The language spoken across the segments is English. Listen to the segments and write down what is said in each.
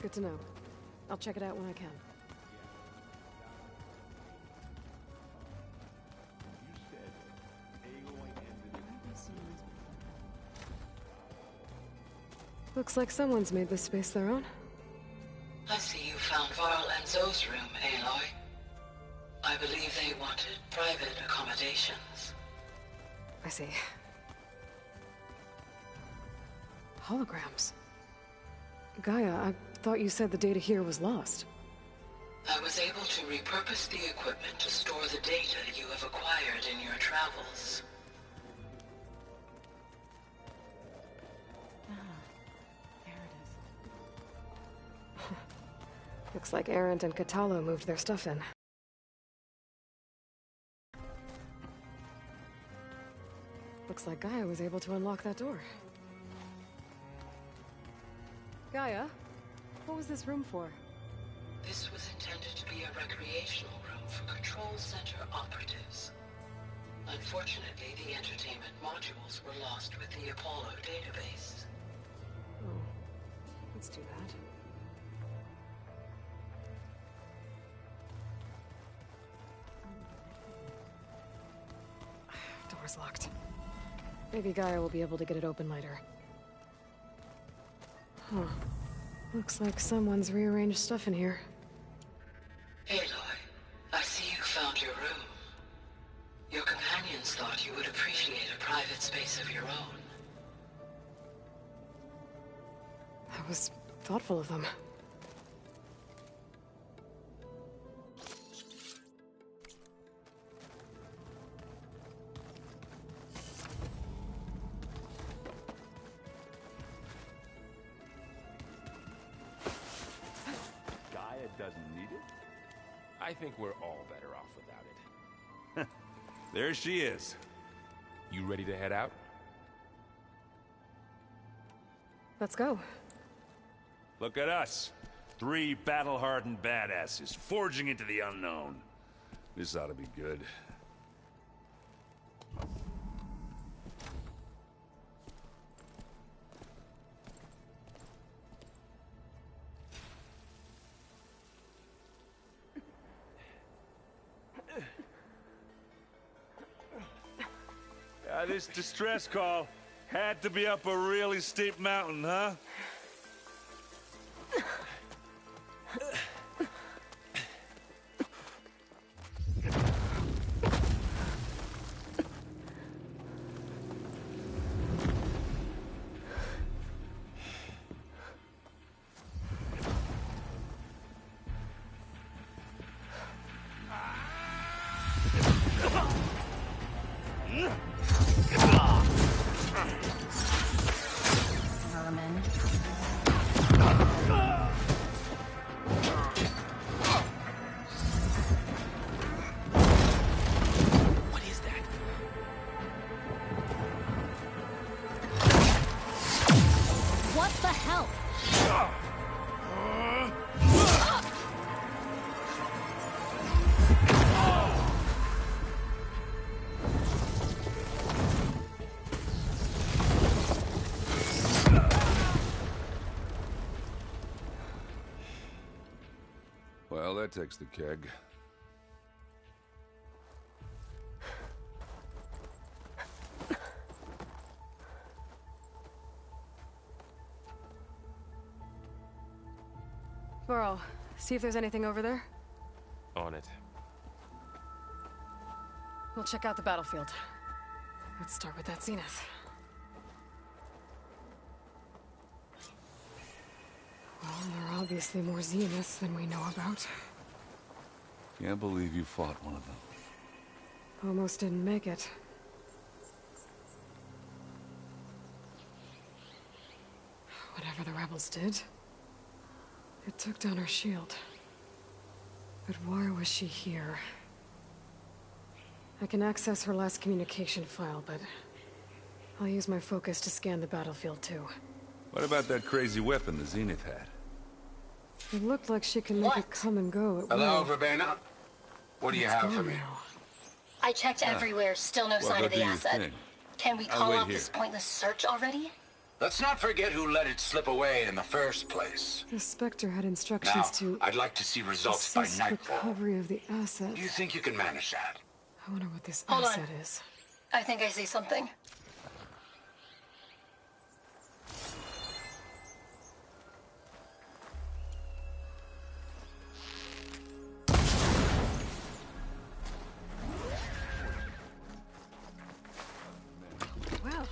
Good to know. I'll check it out when I can. Looks like someone's made this space their own. I see you found Varl and Zoe's room, Aloy. I believe they wanted private accommodations. I see. Holograms. Gaia, I thought you said the data here was lost. I was able to repurpose the equipment to store the data you have acquired in your travels. There it is. Looks like Erend and Katalo moved their stuff in. Looks like Gaia was able to unlock that door. Gaia, what was this room for? This was intended to be a recreational room for Control Center operatives. Unfortunately, the entertainment modules were lost with the Apollo database. Oh, that's too bad. Door's locked. Maybe Gaia will be able to get it open later. Huh. Looks like someone's rearranged stuff in here. Aloy, I see you found your room. Your companions thought you would appreciate a private space of your own. That was thoughtful of them. Doesn't need it? I think we're all better off without it. There she is. You ready to head out? Let's go. Look at us. 3 battle-hardened badasses forging into the unknown. This ought to be good. This distress call had to be up a really steep mountain, huh? Well, that takes the keg. Varl, see if there's anything over there. On it. We'll check out the battlefield. Let's start with that Zenith. Well, there are obviously more Zeniths than we know about. Can't believe you fought one of them. Almost didn't make it. Whatever the rebels did, it took down her shield. But why was she here? I can access her last communication file, but I'll use my focus to scan the battlefield too. What about that crazy weapon the Zenith had? It looked like she can make it come and go at Hello, will. Verbena. What do you have for me? Now. I checked everywhere, still no sign go of do the your asset. thing. Can we I'll call wait off here. this pointless search already? Let's not forget who let it slip away in the first place. The Spectre had instructions Now, to I'd like to see results by assist nightfall. recovery of the asset. Do you think you can manage that? I wonder what this Hold on. asset is. I think I see something. Well,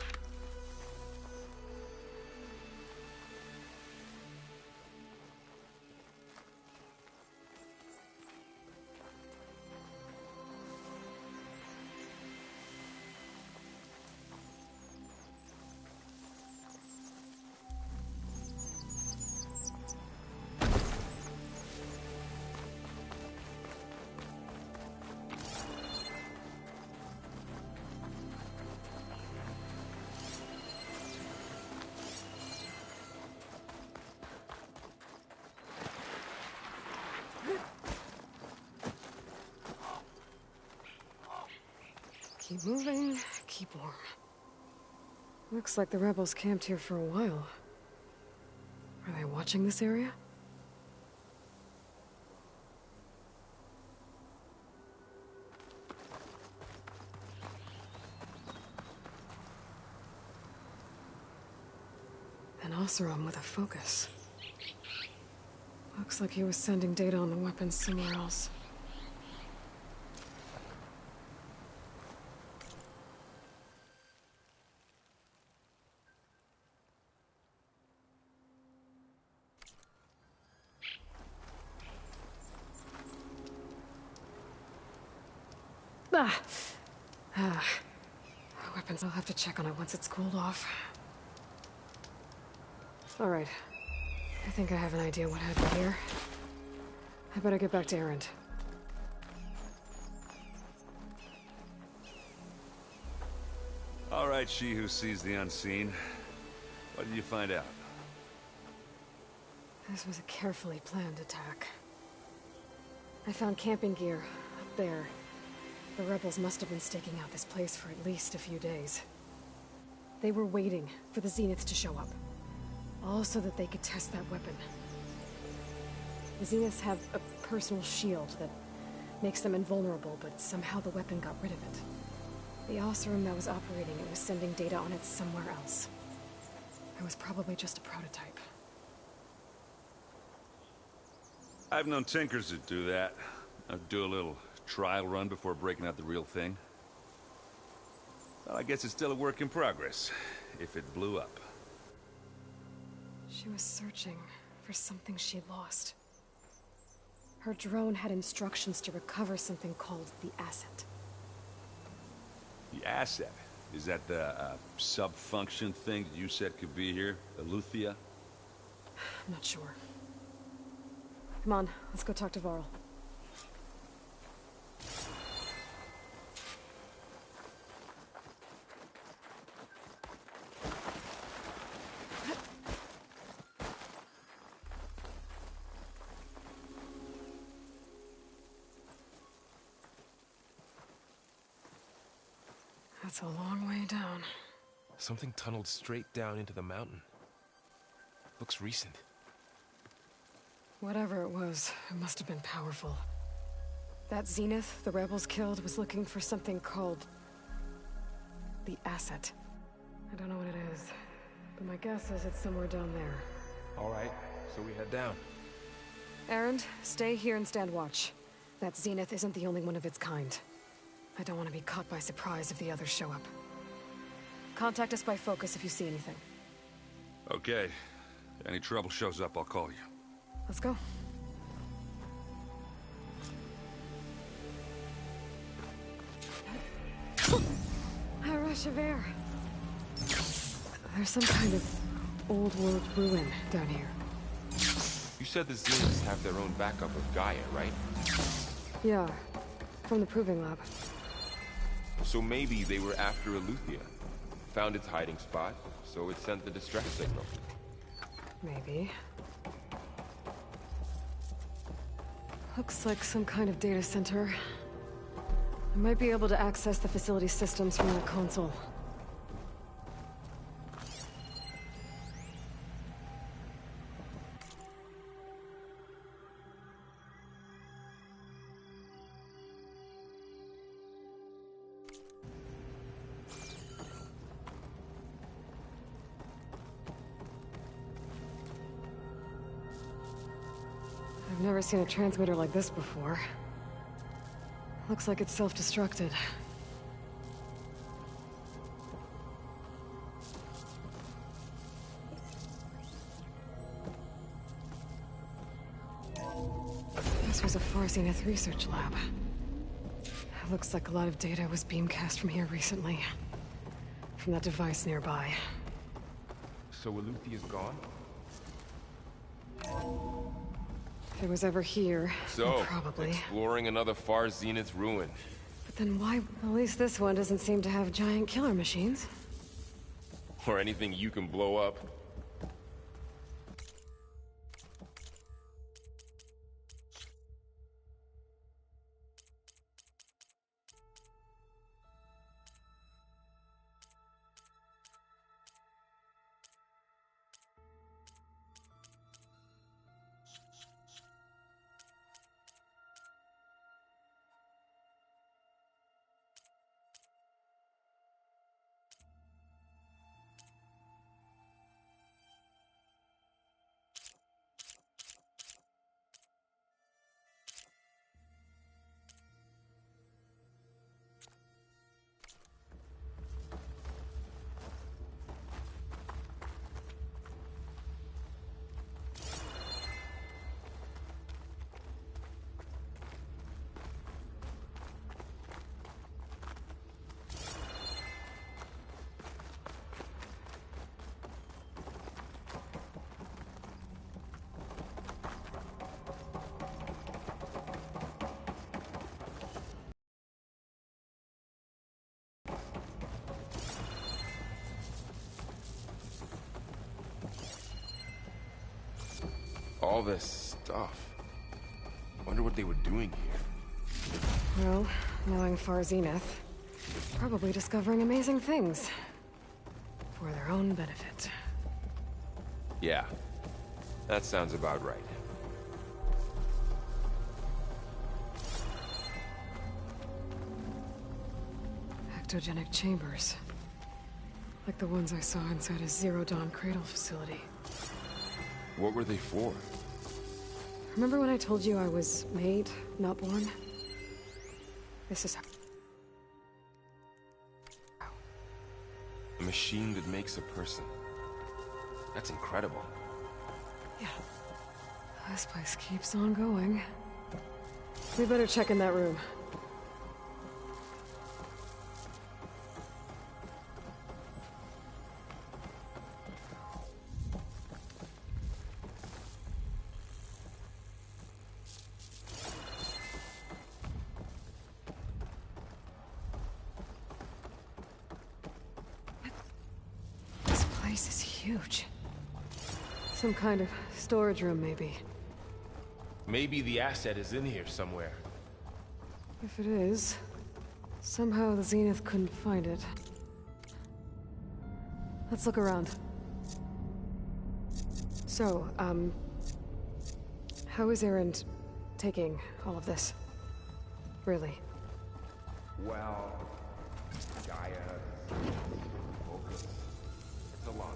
keep moving, keep warm. Looks like the rebels camped here for a while. Are they watching this area? An Oseram with a focus. Looks like he was sending data on the weapons somewhere else. Weapons, I'll have to check on it once it's cooled off. Alright. I think I have an idea what happened here. I better get back to Erend. All right, she who sees the unseen. What did you find out? This was a carefully planned attack. I found camping gear up there. The rebels must have been staking out this place for at least a few days. They were waiting for the Zeniths to show up. All so that they could test that weapon. The Zeniths have a personal shield that makes them invulnerable, but somehow the weapon got rid of it. The Oseram that was operating it was sending data on it somewhere else. It was probably just a prototype. I've known tinkers that do that. I'd do a little trial run before breaking out the real thing. Well, I guess it's still a work in progress, if it blew up. She was searching for something she'd lost. Her drone had instructions to recover something called the asset. The asset? Is that the sub-function thing that you said could be here? Eleuthia? I'm not sure. Come on, let's go talk to Varl. That's a long way down. Something tunneled straight down into the mountain. Looks recent. Whatever it was, it must have been powerful. That Zenith the rebels killed was looking for something called the asset. I don't know what it is, but my guess is it's somewhere down there. All right, so we head down. Erend, stay here and stand watch. That Zenith isn't the only one of its kind. I don't want to be caught by surprise if the others show up. Contact us by focus if you see anything. Okay. Any trouble shows up, I'll call you. Let's go. A rush of air. There's some kind of old world ruin down here. You said the Zeniths have their own backup of Gaia, right? Yeah, from the proving lab. So maybe they were after Eleuthia. Found its hiding spot, so it sent the distress signal. Maybe. Looks like some kind of data center. I might be able to access the facility systems from that console. I've never seen a transmitter like this before. Looks like it's self-destructed. This was a Far Zenith research lab. Looks like a lot of data was beamcast from here recently. From that device nearby. So Eluthia's gone? If it was ever here, So, then probably. exploring another Far Zenith ruin. But then why? At least this one doesn't seem to have giant killer machines. Or anything you can blow up. All this stuff. Wonder what they were doing here. Well, knowing Far Zenith, probably discovering amazing things. For their own benefit. Yeah, that sounds about right. Ectogenic chambers. Like the ones I saw inside a Zero Dawn cradle facility. What were they for? Remember when I told you I was made, not born? This is how... A machine that makes a person. That's incredible. Yeah. This place keeps on going. We better check in that room. This place is huge. Some kind of storage room, maybe. Maybe the asset is in here somewhere. If it is, somehow the Zenith couldn't find it. Let's look around. So, how is Erend taking all of this? Really? Well, Gaia, focus. It's a lot.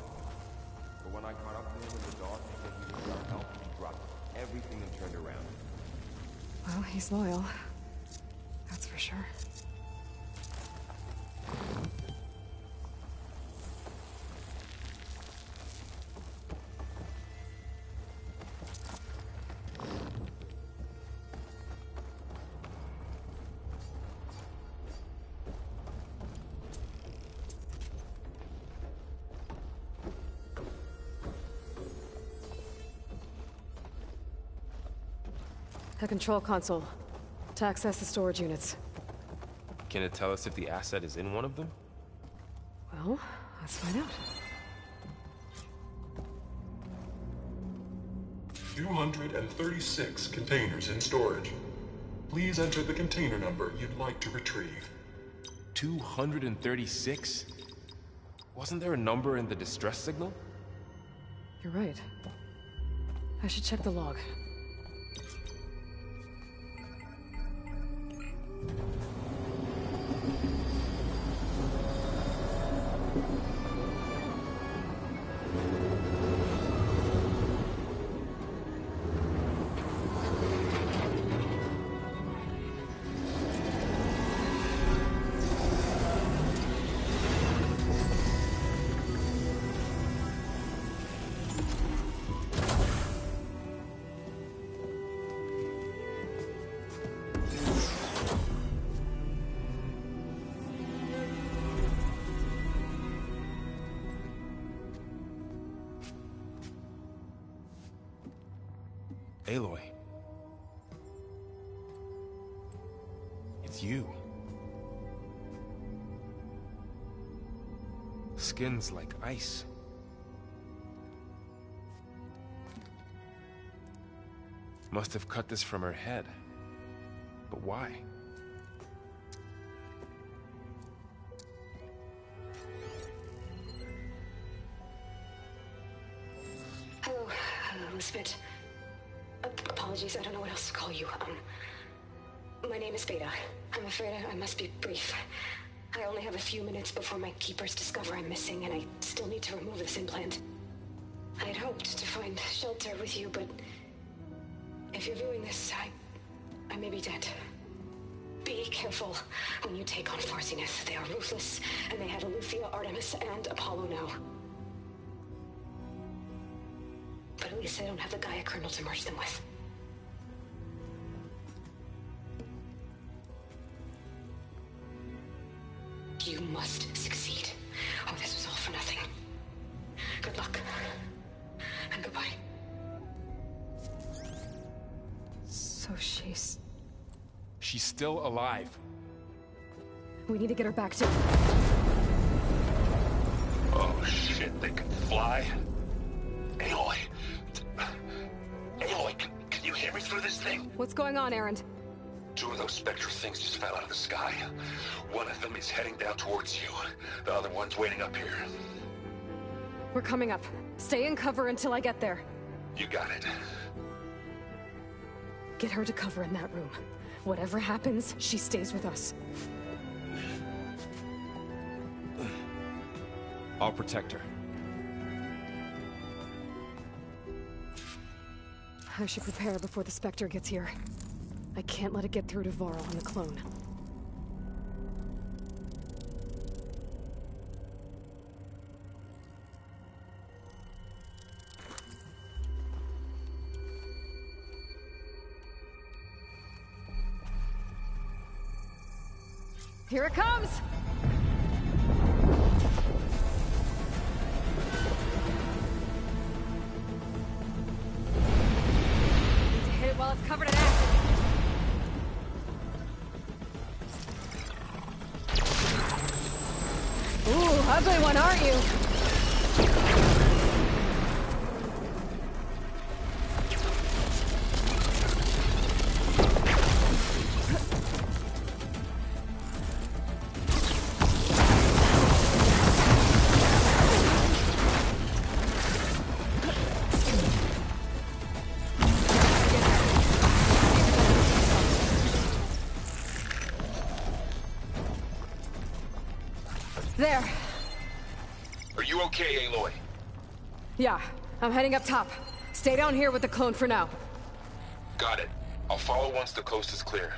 But when I caught up to him in the dark and said he needed our help, he dropped everything and turned around. Well, he's loyal. That's for sure. The control console. To access the storage units. Can it tell us if the asset is in one of them? Well, let's find out. 236 containers in storage. Please enter the container number you'd like to retrieve. 236? Wasn't there a number in the distress signal? You're right. I should check the log. Aloy. It's you. Skin's like ice. Must have cut this from her head. But why? Hello, Miss Smith. Apologies, I don't know what else to call you. My name is Beta. I'm afraid I must be brief. I only have a few minutes before my keepers discover I'm missing, and I still need to remove this implant. I had hoped to find shelter with you, but if you're viewing this, I may be dead. Be careful when you take on Farsiness. They are ruthless, and they have Aletheia, Artemis, and Apollo now. But at least they don't have the Gaia kernel to merge them with. You must succeed, or this was all for nothing. Good luck, and goodbye. So she's... She's still alive. We need to get her back to... Oh shit, they can fly? Aloy! Aloy, can you hear me through this thing? What's going on, Erend? 2 of those Spectre things just fell out of the sky. One of them is heading down towards you. The other one's waiting up here. We're coming up. Stay in cover until I get there. You got it. Get her to cover in that room. Whatever happens, she stays with us. I'll protect her. I should prepare before the Spectre gets here. I can't let it get through to Varl and the clone. Here it comes! Need to hit it while it's covered in acid. Ooh, ugly one, aren't you? There. Are you okay, Aloy? Yeah, I'm heading up top. Stay down here with the clone for now. Got it. I'll follow once the coast is clear.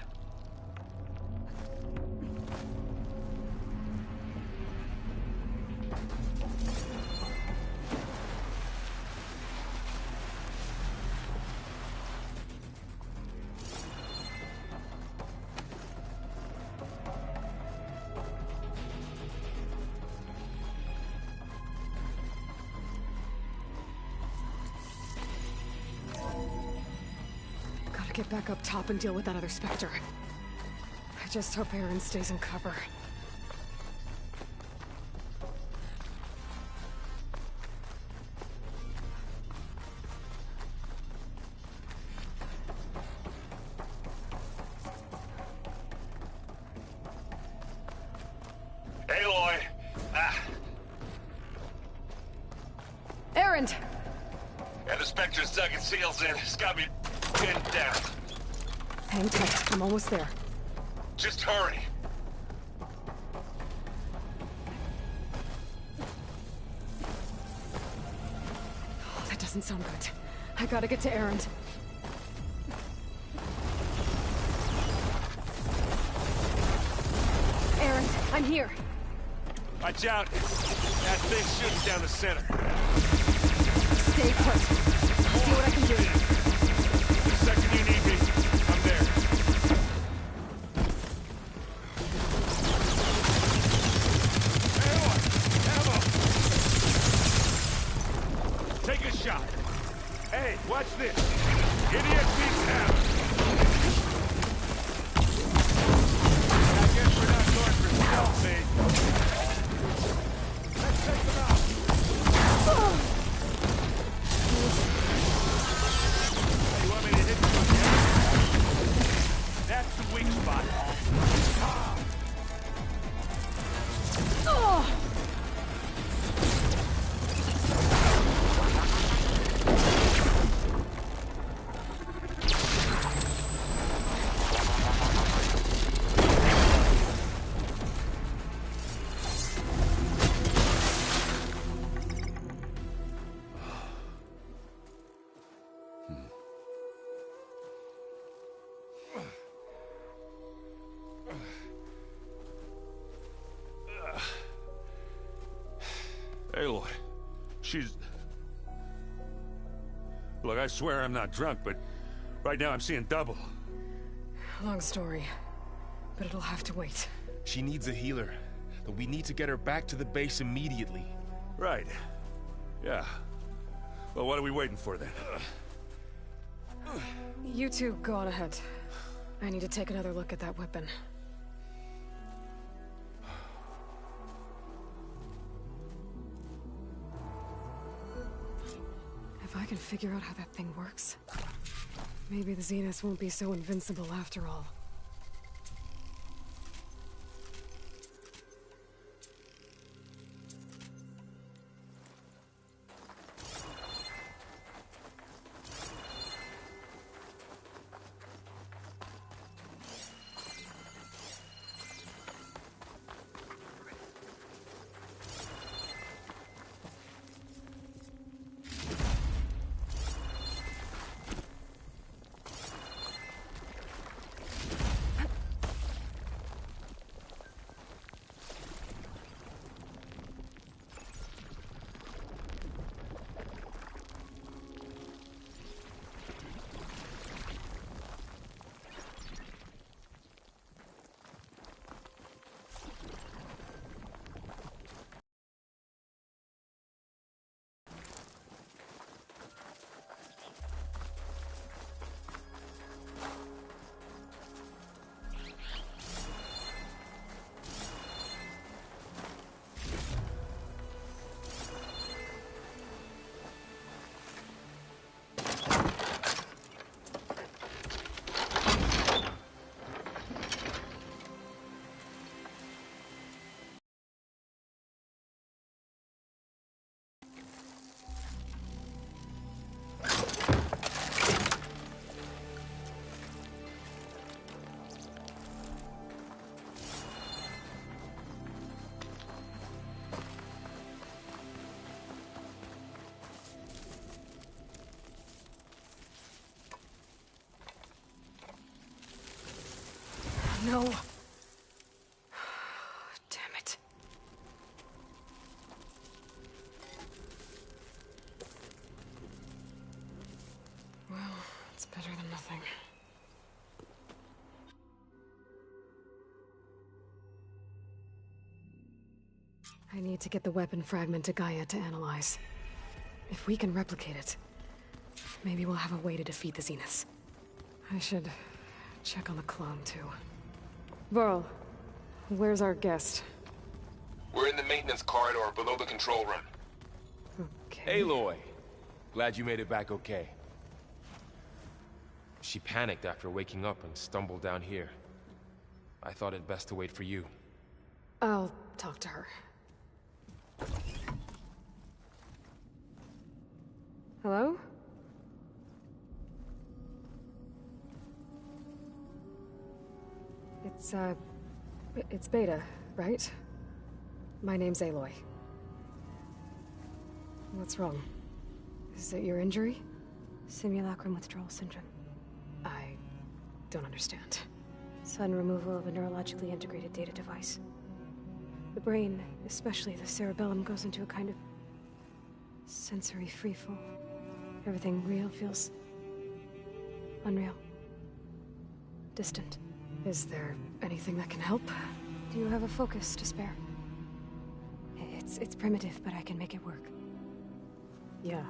Gotta get back up top and deal with that other Spectre. I just hope Erend stays in cover. Aloy! Erend! And the Spectre's dug its heels in. It's got me pinned down. Hang tight, I'm almost there. Just hurry. Oh, that doesn't sound good. I gotta get to Erend. Erend, I'm here. Watch out! That thing's shooting down the center. Stay put. I'll see what I can do. The second you need me, I'm there. Ammo! Take a shot. Hey, watch this. Idiot beats hell! I guess we're not going for stealth, mate. Let's take them out! You want me to hit you again? That's the weak spot. Aloy, she's... Look, I swear I'm not drunk, but right now I'm seeing double. Long story, but it'll have to wait. She needs a healer, but we need to get her back to the base immediately. Right. Yeah. Well, what are we waiting for then? You two go on ahead. I need to take another look at that weapon. If I can figure out how that thing works, maybe the Zeniths won't be so invincible after all. No. Damn it. Well, it's better than nothing. I need to get the weapon fragment to Gaia to analyze. If we can replicate it, maybe we'll have a way to defeat the Zeniths. I should check on the clone, too. Varl, where's our guest? We're in the maintenance corridor below the control room. Okay. Aloy, glad you made it back okay. She panicked after waking up and stumbled down here. I thought it best to wait for you. I'll talk to her. Hello? It's Beta, right? My name's Aloy. What's wrong? Is it your injury? Simulacrum withdrawal syndrome. I don't understand. Sudden removal of a neurologically integrated data device. The brain, especially the cerebellum, goes into a kind of sensory freefall. Everything real feels unreal. Distant. Is there anything that can help? Do you have a focus to spare? It's primitive, but I can make it work. Yeah.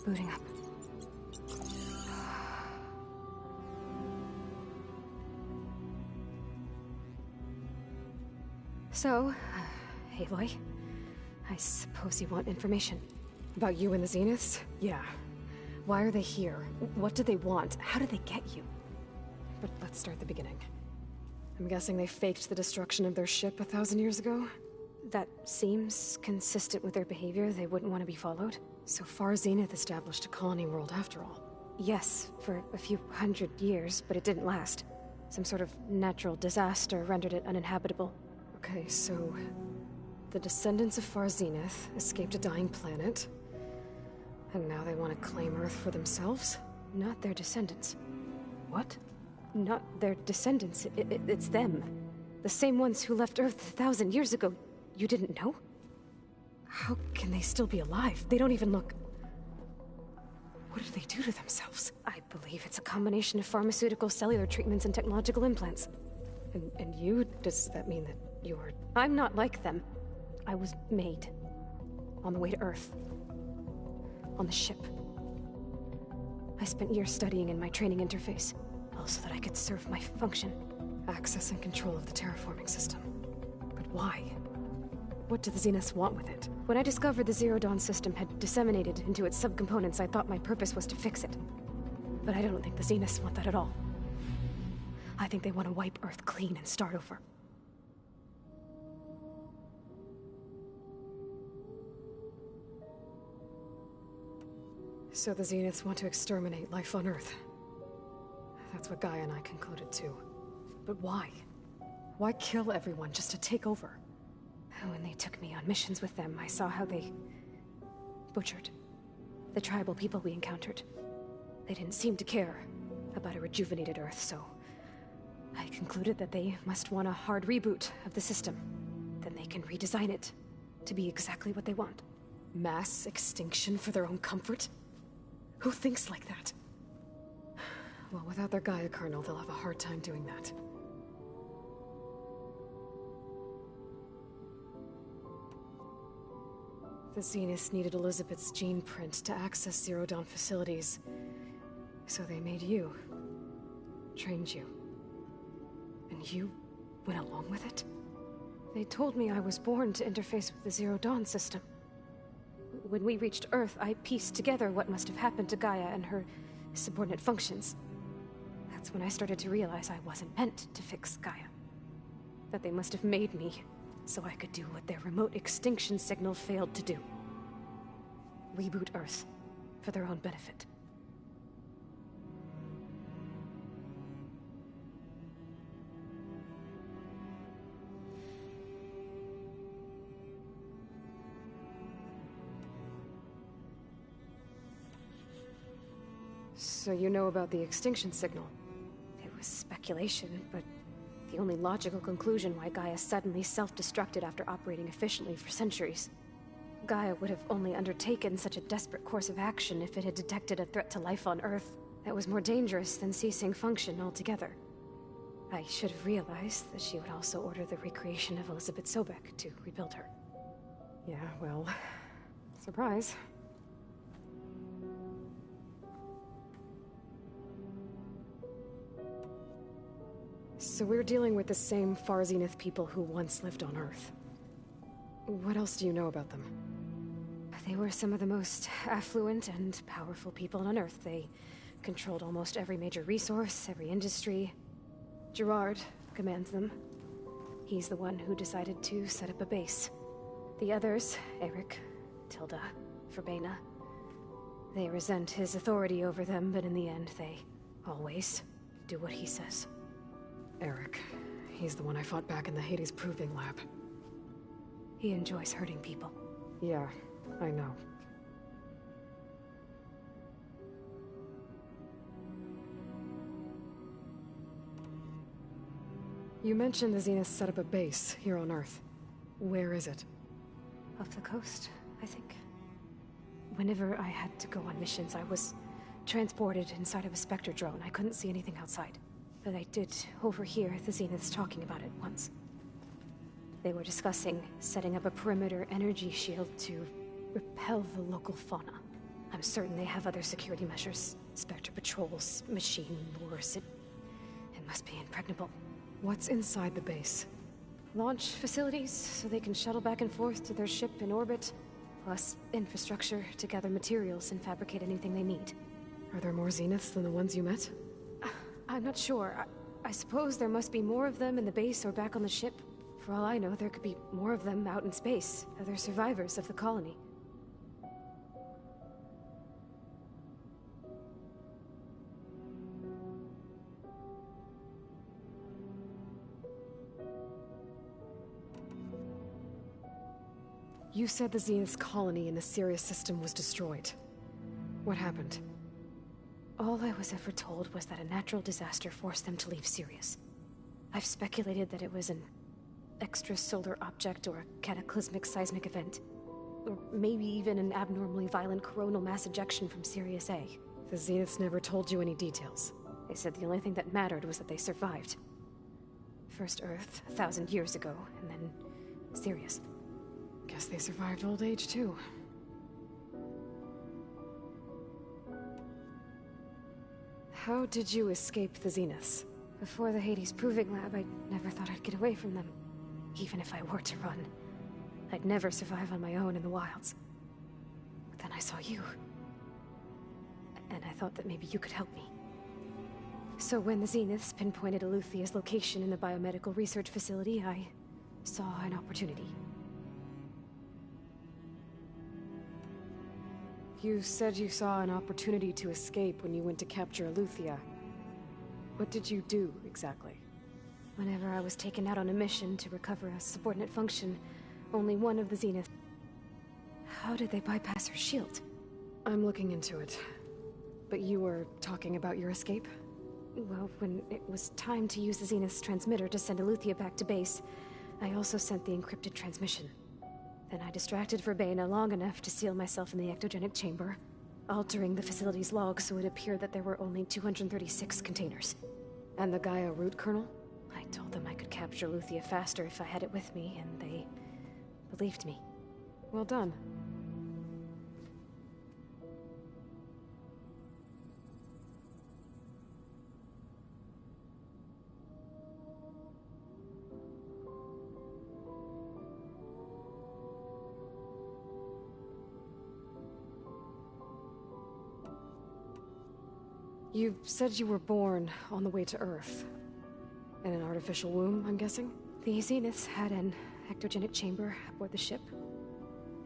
Booting up. So, Aloy, I suppose you want information. About you and the Zeniths? Yeah. Why are they here? What do they want? How did they get you? But let's start at the beginning. I'm guessing they faked the destruction of their ship 1,000 years ago? That seems consistent with their behavior. They wouldn't want to be followed. So far, Zenith established a colony world after all. Yes, for a few hundred years, but it didn't last. Some sort of natural disaster rendered it uninhabitable. Okay, so the descendants of Far Zenith escaped a dying planet, and now they want to claim Earth for themselves? Not their descendants. What? Not their descendants. It's them. The same ones who left Earth 1,000 years ago. You didn't know? How can they still be alive? They don't even look... What did they do to themselves? I believe it's a combination of pharmaceutical, cellular treatments, and technological implants. And you? Does that mean that you're... I'm not like them. I was made. On the way to Earth. On the ship. I spent years studying in my training interface, all so that I could serve my function. Access and control of the terraforming system. But why? What do the Zeniths want with it? When I discovered the Zero Dawn system had disseminated into its subcomponents, I thought my purpose was to fix it. But I don't think the Zeniths want that at all. I think they want to wipe Earth clean and start over. So the Zeniths want to exterminate life on Earth. That's what Gaia and I concluded too. But why? Why kill everyone just to take over? When they took me on missions with them, I saw how they butchered the tribal people we encountered. They didn't seem to care about a rejuvenated Earth, so I concluded that they must want a hard reboot of the system. Then they can redesign it to be exactly what they want. Mass extinction for their own comfort? Who thinks like that? Well, without their Gaia kernel, they'll have a hard time doing that. The Zeniths needed Elizabeth's gene print to access Zero Dawn facilities. So they made you. Trained you. And you went along with it? They told me I was born to interface with the Zero Dawn system. When we reached Earth, I pieced together what must have happened to Gaia and her subordinate functions. That's when I started to realize I wasn't meant to fix Gaia. That they must have made me so I could do what their remote extinction signal failed to do. Reboot Earth, for their own benefit. So you know about the extinction signal? It was speculation, but the only logical conclusion why Gaia suddenly self-destructed after operating efficiently for centuries. Gaia would have only undertaken such a desperate course of action if it had detected a threat to life on Earth that was more dangerous than ceasing function altogether. I should have realized that she would also order the recreation of Elizabeth Sobek to rebuild her. Yeah, well, surprise. So we're dealing with the same Far Zenith people who once lived on Earth. What else do you know about them? They were some of the most affluent and powerful people on Earth. They controlled almost every major resource, every industry. Gerard commands them. He's the one who decided to set up a base. The others, Eric, Tilda, Verbena, they resent his authority over them, but in the end, they always do what he says. Eric. He's the one I fought back in the Hades Proving Lab. He enjoys hurting people. Yeah, I know. You mentioned the Zenith set up a base here on Earth. Where is it? Off the coast, I think. Whenever I had to go on missions, I was transported inside of a Spectre drone. I couldn't see anything outside. But I did overhear the Zeniths talking about it once. They were discussing setting up a perimeter energy shield to repel the local fauna. I'm certain they have other security measures. Spectre patrols, machine wars. It must be impregnable. What's inside the base? Launch facilities, so they can shuttle back and forth to their ship in orbit. Plus, infrastructure to gather materials and fabricate anything they need. Are there more Zeniths than the ones you met? I'm not sure. I suppose there must be more of them in the base or back on the ship. For all I know, there could be more of them out in space, other survivors of the colony. You said the Zenith's colony in the Sirius system was destroyed. What happened? All I was ever told was that a natural disaster forced them to leave Sirius. I've speculated that it was an extrasolar object or a cataclysmic seismic event. Or maybe even an abnormally violent coronal mass ejection from Sirius A. The Zeniths never told you any details. They said the only thing that mattered was that they survived. First Earth, 1,000 years ago, and then Sirius. Guess they survived old age, too. How did you escape the Zeniths? Before the Hades Proving Lab, I never thought I'd get away from them. Even if I were to run. I'd never survive on my own in the wilds. But then I saw you. And I thought that maybe you could help me. So when the Zeniths pinpointed Eluthia's location in the biomedical research facility, I saw an opportunity. You said you saw an opportunity to escape when you went to capture Eluthia. What did you do, exactly? Whenever I was taken out on a mission to recover a subordinate function, only one of the Zenith... How did they bypass her shield? I'm looking into it. But you were talking about your escape? Well, when it was time to use the Zenith's transmitter to send Eluthia back to base, I also sent the encrypted transmission. Then I distracted Verbena long enough to seal myself in the ectogenic chamber, altering the facility's log so it appeared that there were only 236 containers. And the Gaia root kernel? I told them I could capture Eluthia faster if I had it with me, and they believed me. Well done. You said you were born on the way to Earth. In an artificial womb, I'm guessing? The Zeniths had an ectogenic chamber aboard the ship.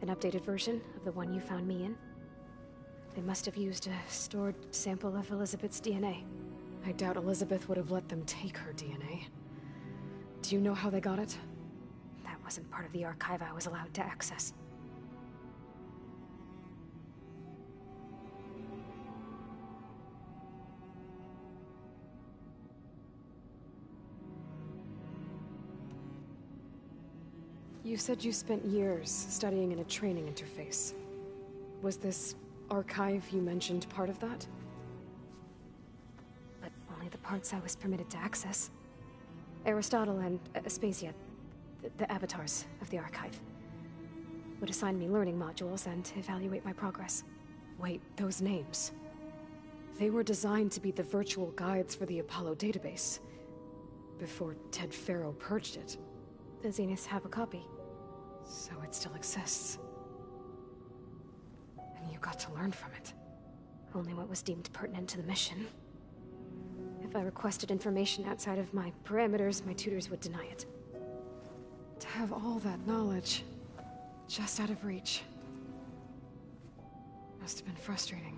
An updated version of the one you found me in. They must have used a stored sample of Elizabeth's DNA. I doubt Elizabeth would have let them take her DNA. Do you know how they got it? That wasn't part of the archive I was allowed to access. You said you spent years studying in a training interface. Was this archive you mentioned part of that? But only the parts I was permitted to access. Aristotle and Aspasia, the avatars of the archive, would assign me learning modules and evaluate my progress. Wait, those names. They were designed to be the virtual guides for the Apollo database. Before Ted Faro purged it. The Zeniths have a copy. So it still exists. And you got to learn from it. Only what was deemed pertinent to the mission. If I requested information outside of my parameters, my tutors would deny it. To have all that knowledge, just out of reach. Must have been frustrating.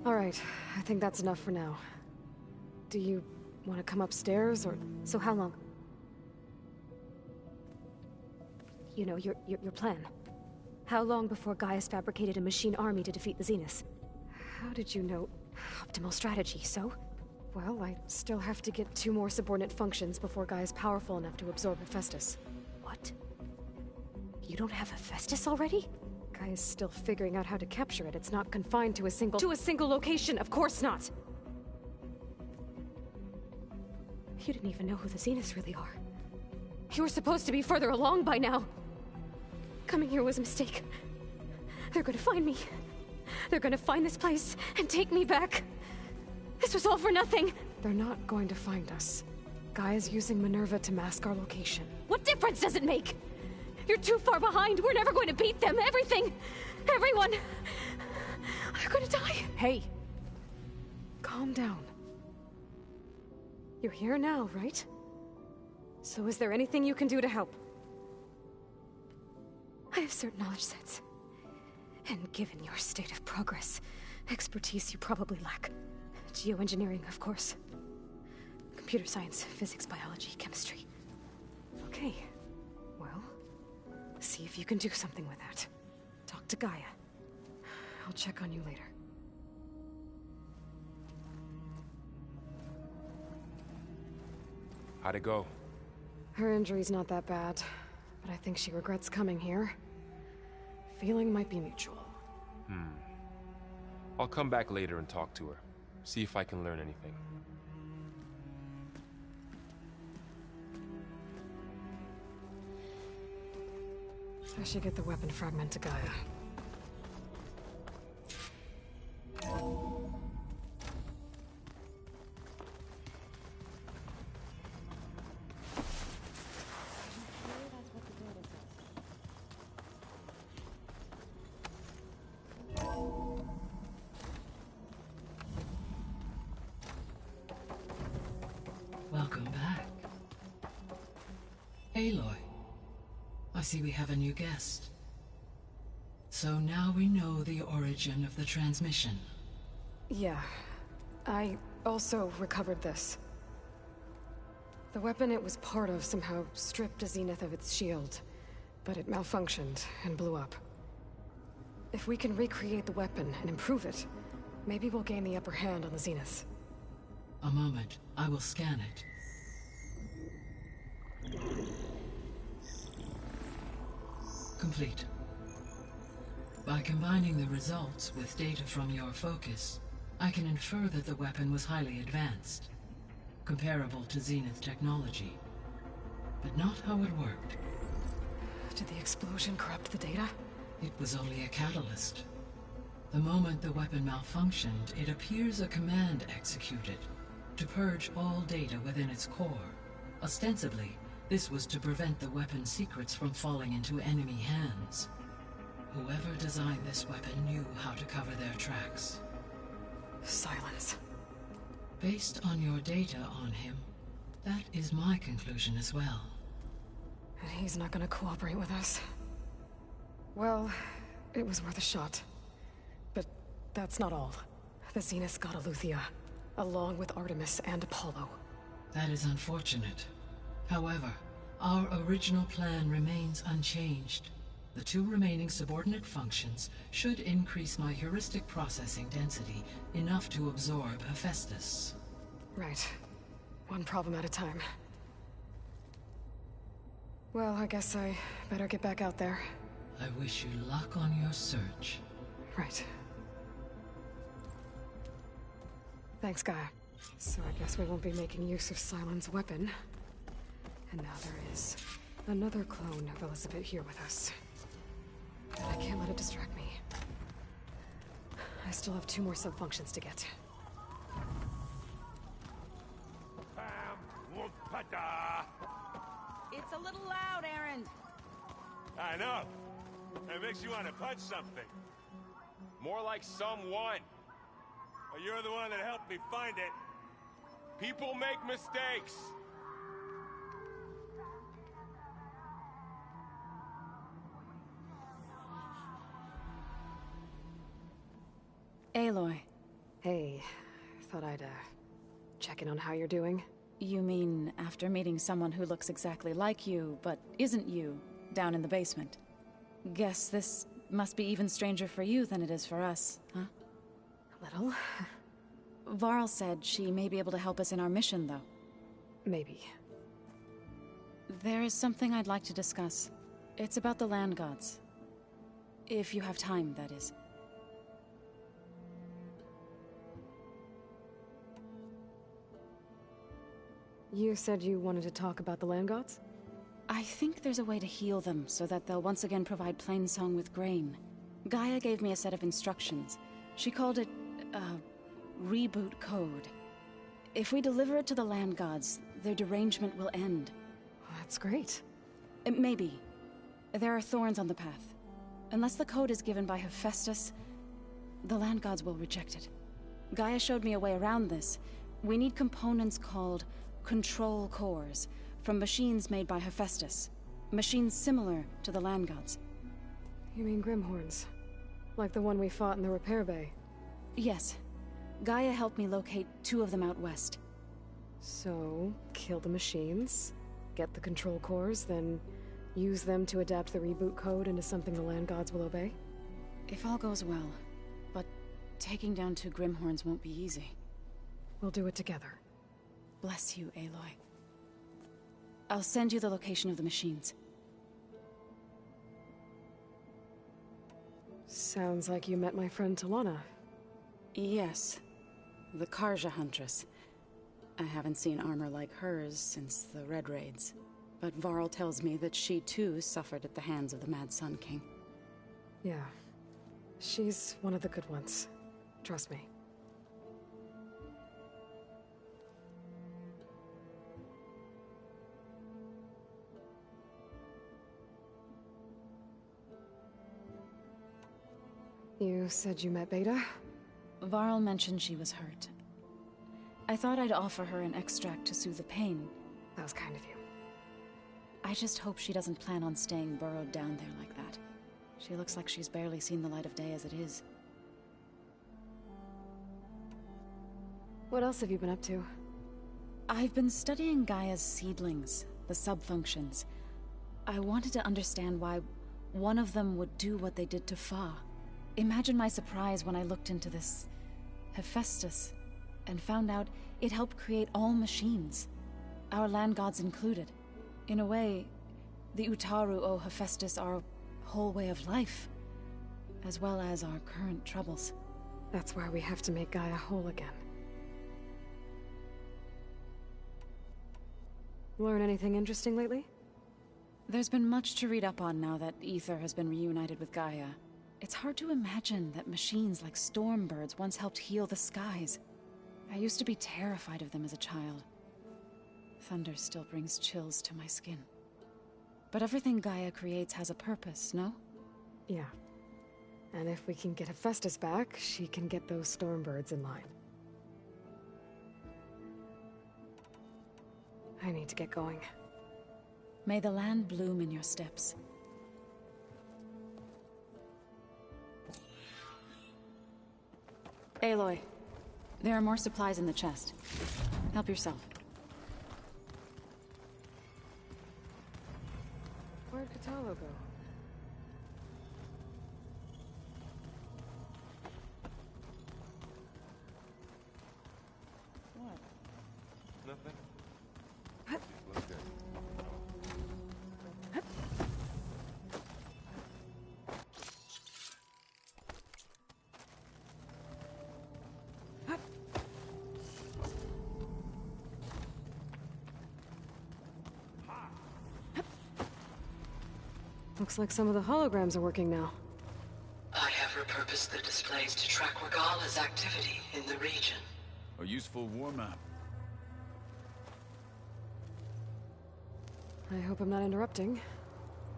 All right, I think that's enough for now. Do you want to come upstairs, or... So how long? you know, your plan. How long before Gaius fabricated a machine army to defeat the Zeniths? How did you know? Optimal strategy, so? Well, I still have to get 2 more subordinate functions before Gaia's powerful enough to absorb Hephaestus. What? You don't have Hephaestus already? Gaia's still figuring out how to capture it. It's not confined to a single location, of course not! You didn't even know who the Zeniths really are. You were supposed to be further along by now! Coming here was a mistake. They're gonna find me. They're gonna find this place and take me back. This was all for nothing! They're not going to find us. Gaia's using Minerva to mask our location. What difference does it make? You're too far behind. We're never going to beat them. Everything, everyone, they're gonna die. Hey, calm down. You're here now, right? So is there anything you can do to help? I have certain knowledge sets. And given your state of progress, expertise you probably lack. Geoengineering, of course. Computer science, physics, biology, chemistry. Okay. Well, see if you can do something with that. Talk to Gaia. I'll check on you later. How'd it go? Her injury's not that bad, but I think she regrets coming here. Feeling might be mutual. I'll come back later and talk to her. See if I can learn anything. I should get the weapon fragment to Gaia. Welcome back. Aloy, I see we have a new guest. So now we know the origin of the transmission. Yeah. I also recovered this. The weapon it was part of somehow stripped a Zenith of its shield, but it malfunctioned and blew up. If we can recreate the weapon and improve it, maybe we'll gain the upper hand on the Zeniths. A moment, I will scan it. Complete. By combining the results with data from your focus, I can infer that the weapon was highly advanced, comparable to Zenith technology, but not how it worked. Did the explosion corrupt the data? It was only a catalyst. The moment the weapon malfunctioned, it appears a command executed to purge all data within its core. Ostensibly, this was to prevent the weapon's secrets from falling into enemy hands. Whoever designed this weapon knew how to cover their tracks. Silence. Based on your data on him, that is my conclusion as well. And he's not gonna cooperate with us. Well, it was worth a shot. But that's not all. The Zeniths got Aletheia, along with Artemis and Apollo. That is unfortunate. However, our original plan remains unchanged. The 2 remaining subordinate functions should increase my heuristic processing density enough to absorb Hephaestus. Right. One problem at a time. Well, I guess I better get back out there. I wish you luck on your search. Right. Thanks, Gaia. So I guess we won't be making use of Cylon's weapon. And now there is another clone of Elizabeth here with us. But I can't let it distract me. I still have 2 more sub-functions to get. It's a little loud, Aaron. I know. It makes you want to punch something. More like someone. Well, you're the one that helped me find it. People make mistakes. Aloy. Hey, thought I'd, check in on how you're doing. You mean after meeting someone who looks exactly like you, but isn't you, down in the basement. Guess this must be even stranger for you than it is for us, huh? A little. Varl said she may be able to help us in our mission, though. Maybe. There is something I'd like to discuss. It's about the land gods. If you have time, that is. You said you wanted to talk about the land gods? I think there's a way to heal them so that they'll once again provide Plainsong with grain. Gaia gave me a set of instructions. She called it, reboot code. If we deliver it to the land gods, their derangement will end. That's great. Maybe. There are thorns on the path. Unless the code is given by Hephaestus, the land gods will reject it. Gaia showed me a way around this. We need components called control cores, from machines made by Hephaestus. Machines similar to the land gods. You mean Grimhorns? Like the one we fought in the repair bay? Yes. Gaia helped me locate 2 of them out west. So, kill the machines, get the control cores, then use them to adapt the reboot code into something the land gods will obey? If all goes well. But taking down 2 Grimhorns won't be easy. We'll do it together. Bless you, Aloy. I'll send you the location of the machines. Sounds like you met my friend Talana. Yes. The Karja Huntress. I haven't seen armor like hers since the Red Raids. But Varl tells me that she too suffered at the hands of the Mad Sun King. Yeah. She's one of the good ones. Trust me. You said you met Beta? Varl mentioned she was hurt. I thought I'd offer her an extract to soothe the pain. That was kind of you. I just hope she doesn't plan on staying burrowed down there like that. She looks like she's barely seen the light of day as it is. What else have you been up to? I've been studying Gaia's seedlings, the subfunctions. I wanted to understand why one of them would do what they did to Fa. Imagine my surprise when I looked into this Hephaestus and found out it helped create all machines, our land gods included. In a way, the Utaru owe Hephaestus our whole way of life, as well as our current troubles. That's why we have to make Gaia whole again. Learn anything interesting lately? There's been much to read up on now that Ether has been reunited with Gaia. It's hard to imagine that machines like Stormbirds once helped heal the skies. I used to be terrified of them as a child. Thunder still brings chills to my skin. But everything Gaia creates has a purpose, no? Yeah. And if we can get Hephaestus back, she can get those Stormbirds in line. I need to get going. May the land bloom in your steps. Aloy, there are more supplies in the chest. Help yourself. Where'd Katalo go? What? Nothing. Looks like some of the holograms are working now. I have repurposed the displays to track Regala's activity in the region. A useful war map. I hope I'm not interrupting.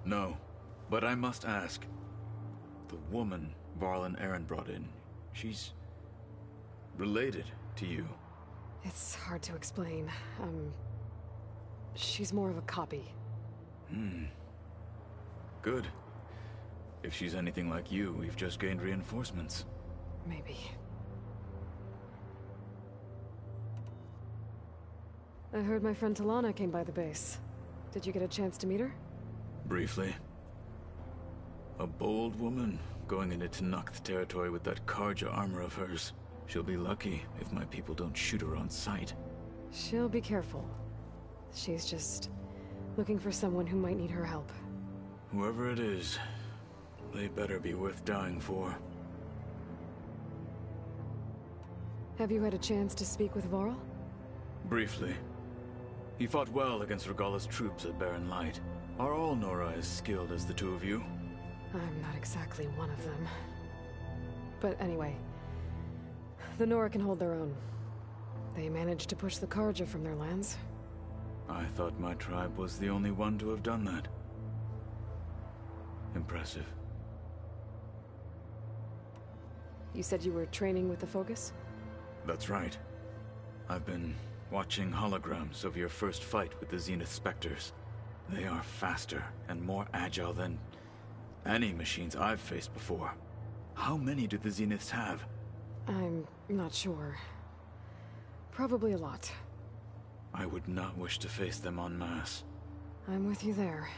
No, but I must ask. The woman Varl and Aaron brought in, she's related to you. It's hard to explain. She's more of a copy. Good. If she's anything like you, we've just gained reinforcements. Maybe. I heard my friend Talana came by the base. Did you get a chance to meet her? Briefly. A bold woman going into Tenakth territory with that Karja armor of hers. She'll be lucky if my people don't shoot her on sight. She'll be careful. She's just looking for someone who might need her help. Whoever it is, they better be worth dying for. Have you had a chance to speak with Varl? Briefly. He fought well against Regalla's troops at Barren Light. Are all Nora as skilled as the two of you? I'm not exactly one of them. But anyway, the Nora can hold their own. They managed to push the Karja from their lands. I thought my tribe was the only one to have done that. Impressive. You said you were training with the Focus? That's right. I've been watching holograms of your first fight with the Zenith Spectres. They are faster and more agile than any machines I've faced before. How many do the Zeniths have? I'm not sure. Probably a lot. I would not wish to face them en masse. I'm with you there.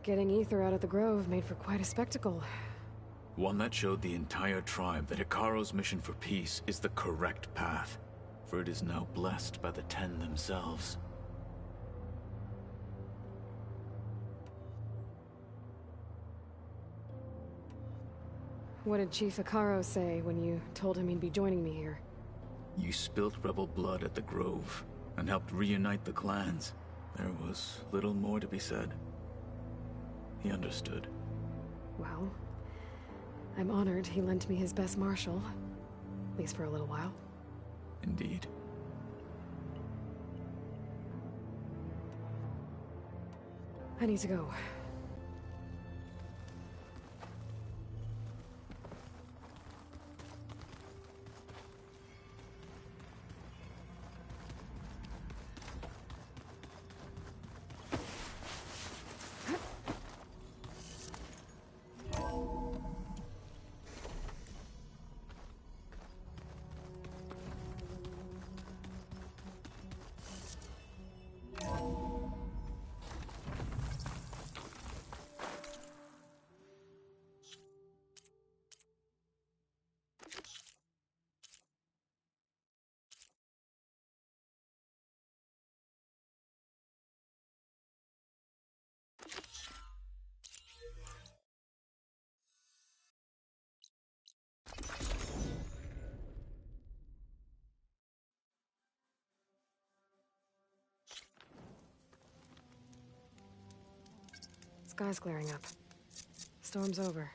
Getting Ether out of the Grove made for quite a spectacle. One that showed the entire tribe that Hikaro's mission for peace is the correct path, for it is now blessed by the Ten themselves. What did Chief Hikaro say when you told him he'd be joining me here? You spilt rebel blood at the Grove, and helped reunite the clans. There was little more to be said. He understood. Well, I'm honored he lent me his best marshal. At least for a little while. Indeed. I need to go. Sky's clearing up. Storm's over.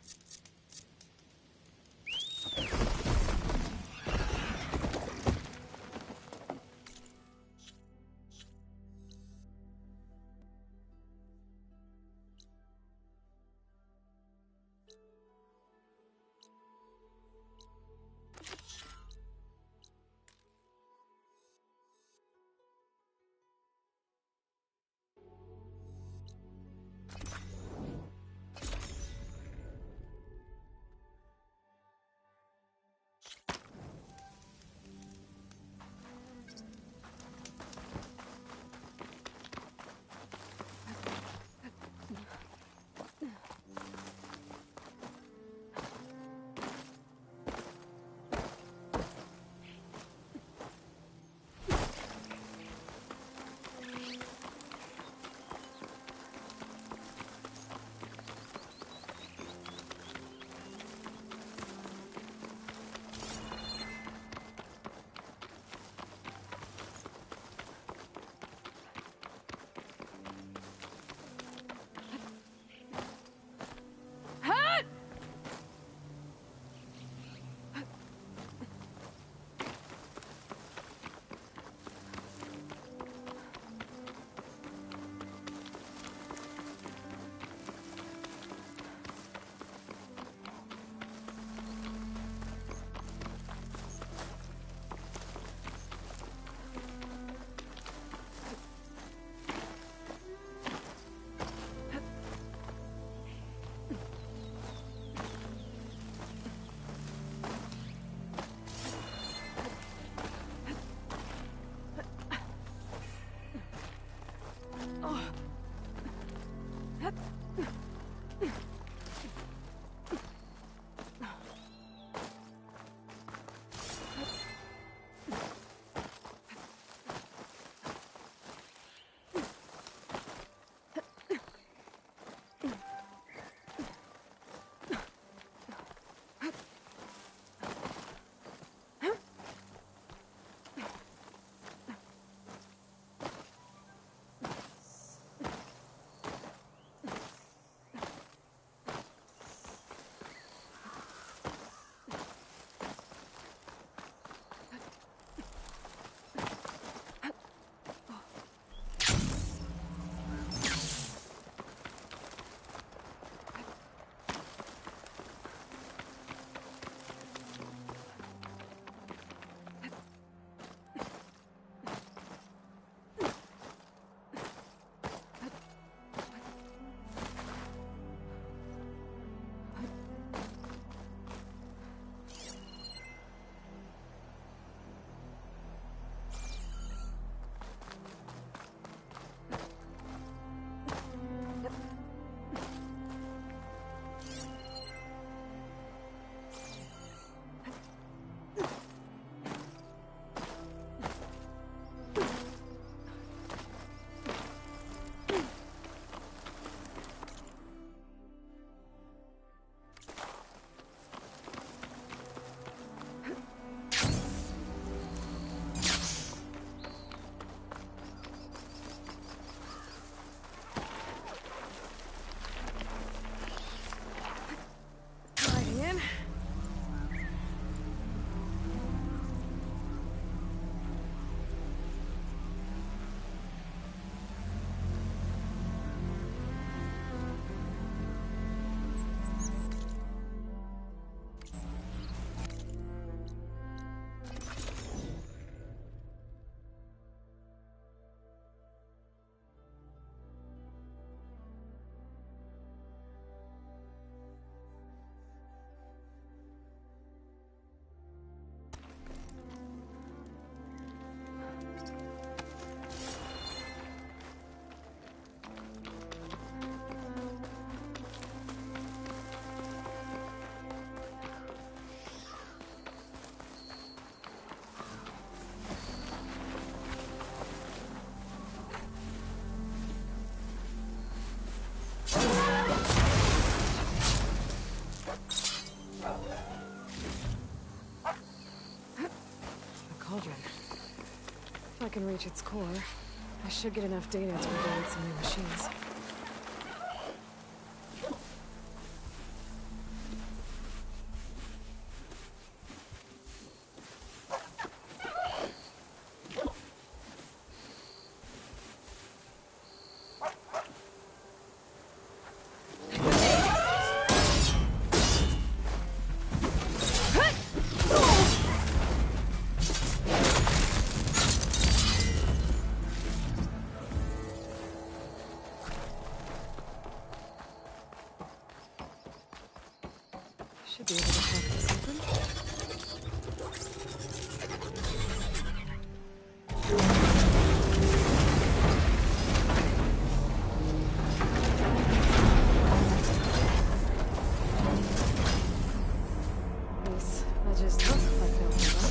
can reach its core, I should get enough data to evaluate some new machines. Should be able to hack this open. These ledges look like they'll hold up.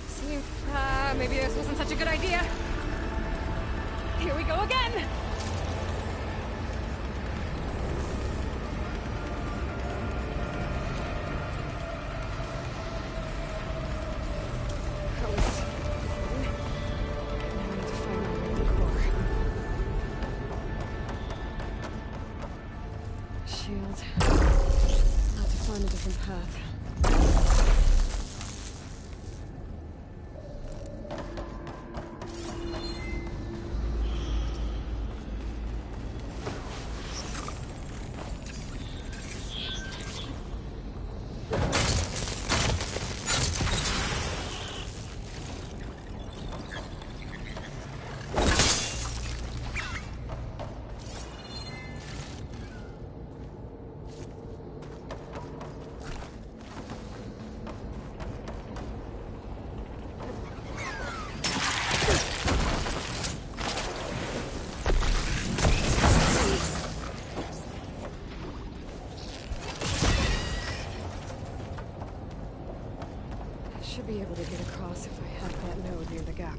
See, maybe this wasn't such a good idea. Here we go again! That was fun. Now I need to find my way to the core. Shield. I'll have to find a different path. Should be able to get across if I hack that node near the gap.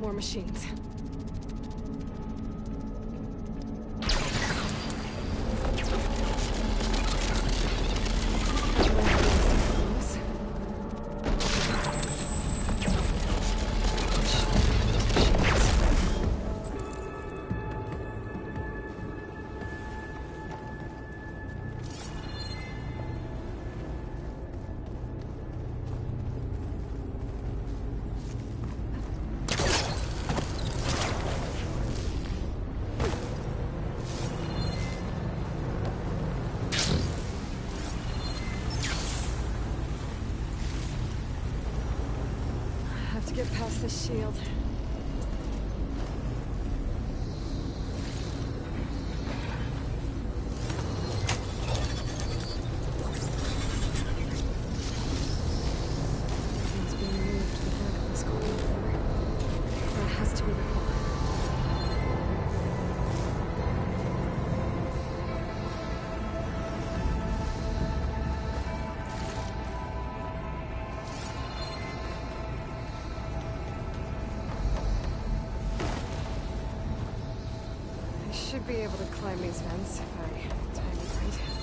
More machines. Get past the shield. Things be able to climb these vents if I time it right.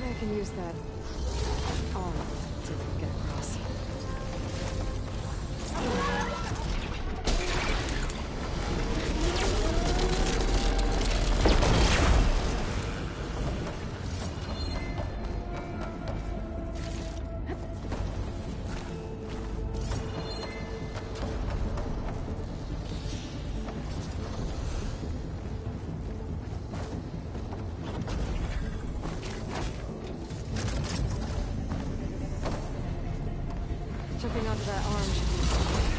I can use that arm to get across. Jumping onto that arm should be easy.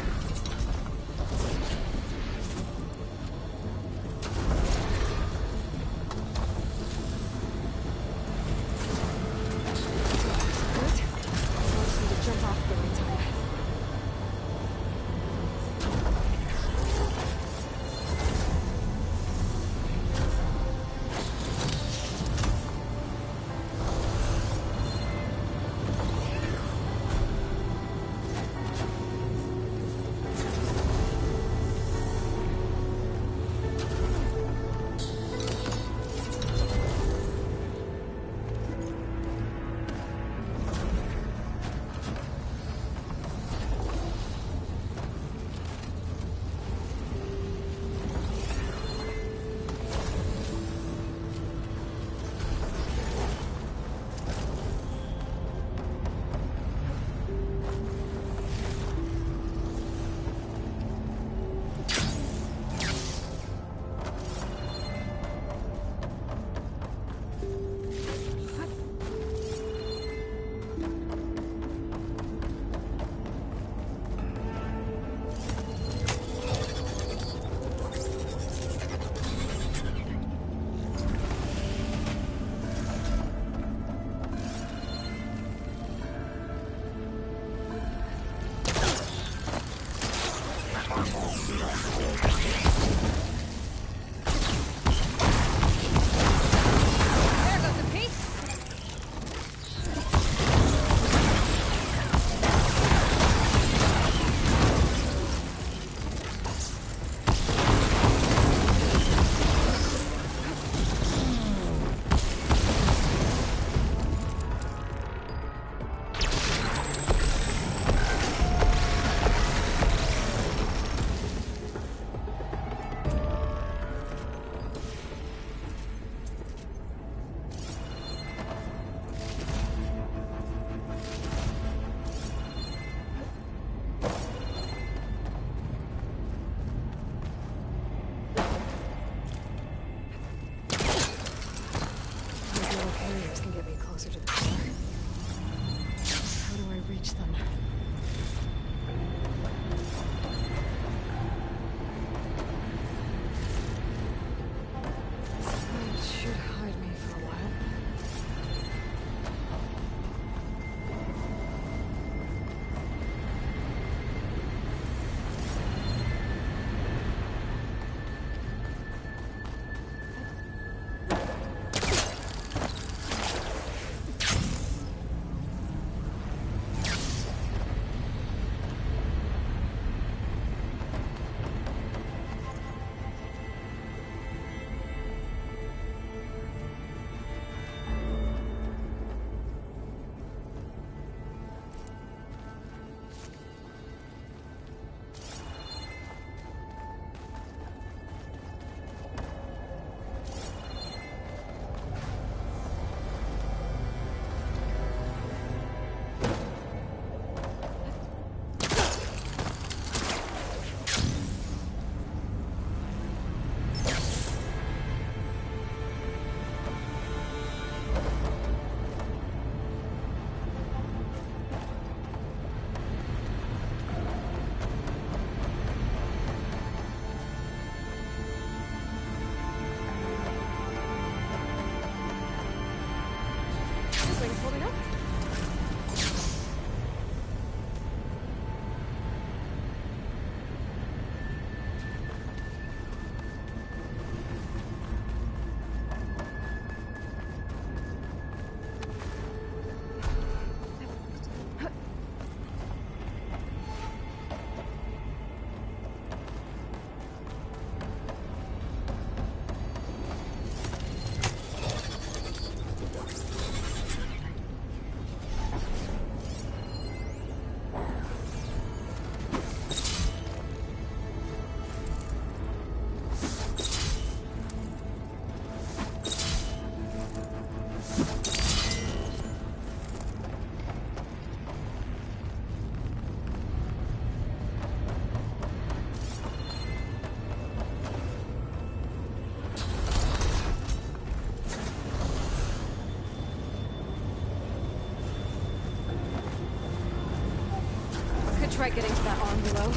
Try getting to that arm below.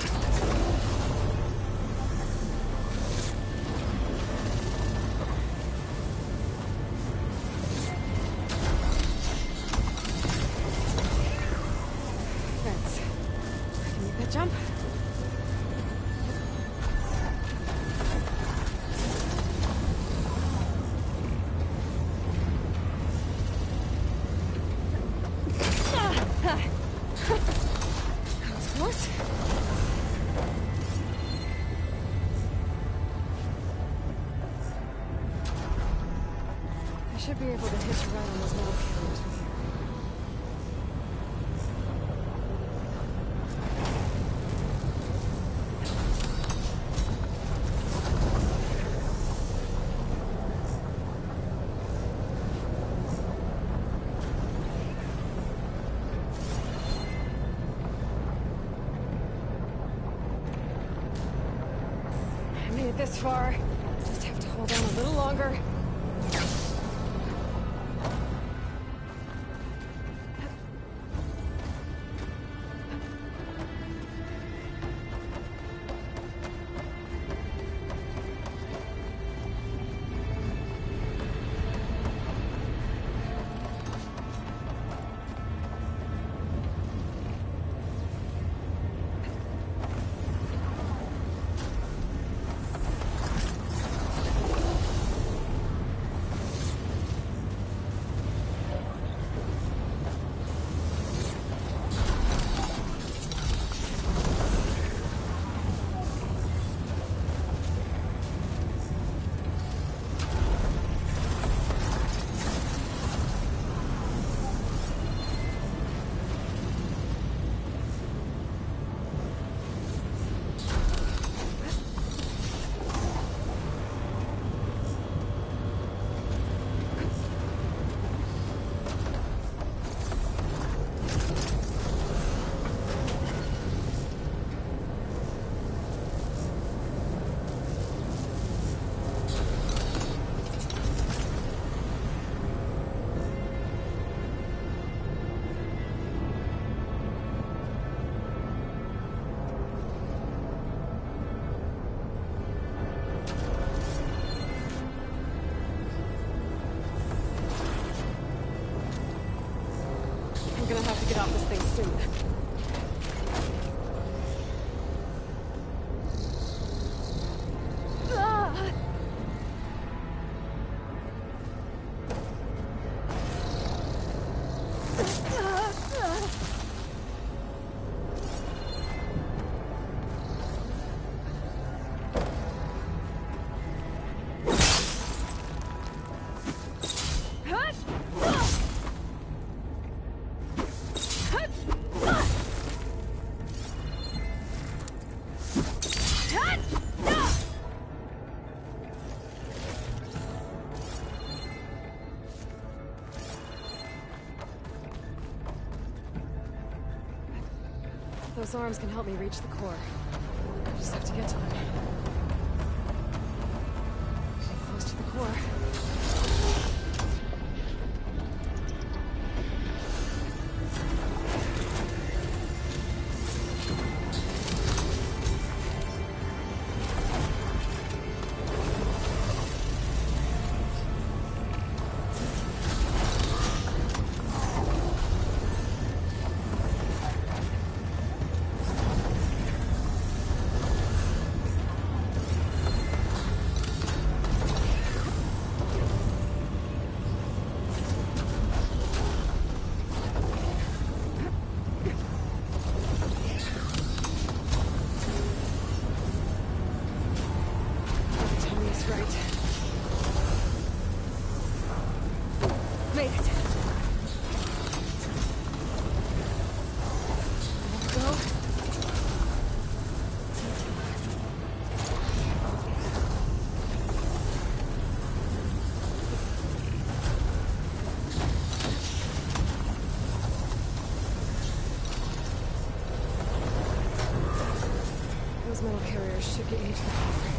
Thanks. I can make that jump. I should be able to hitch a ride on those metal carriers from here. I made it this far. Just have to hold on a little longer. I'm gonna have to get off this thing soon. Those arms can help me reach the core. I just have to get to them. Getting close to the core. Made it. Go. Those metal carriers should get you to the core.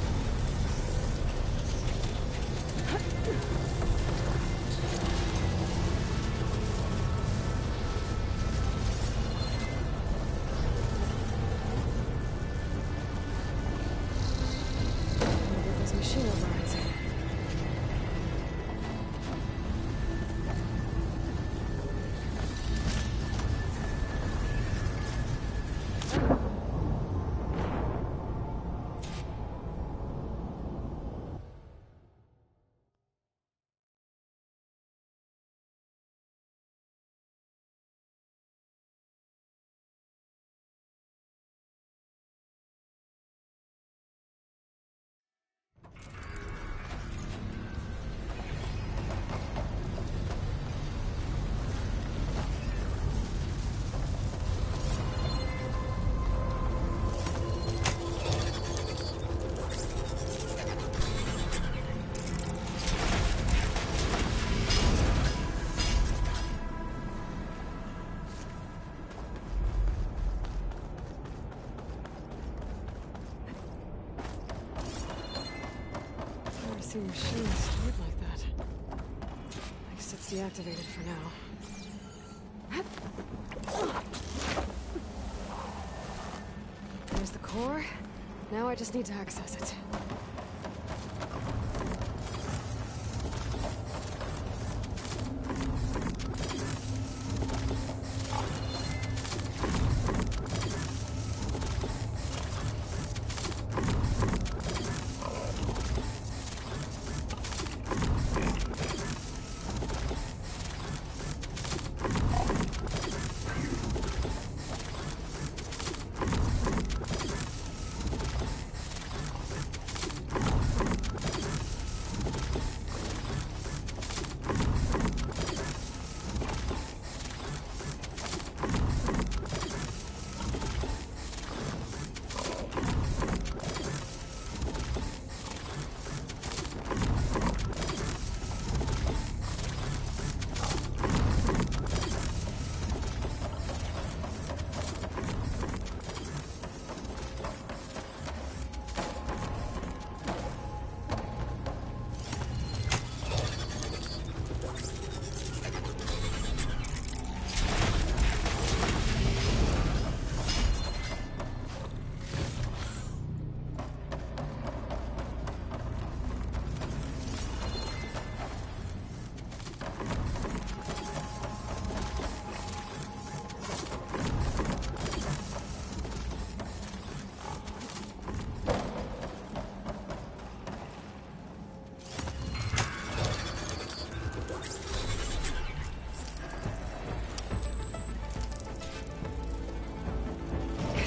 see a machine stored like that. I guess it's deactivated for now. There's the core. Now I just need to access it.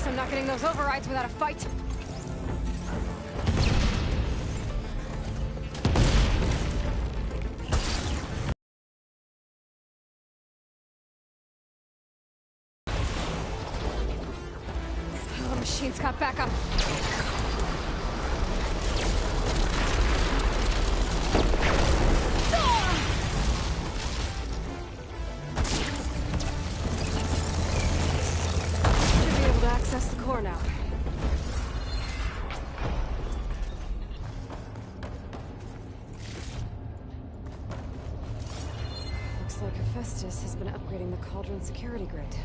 I'm not getting those overrides without a fight. Oh, the machine's got backup. Access the core now. Looks like Hephaestus has been upgrading the Cauldron security grid.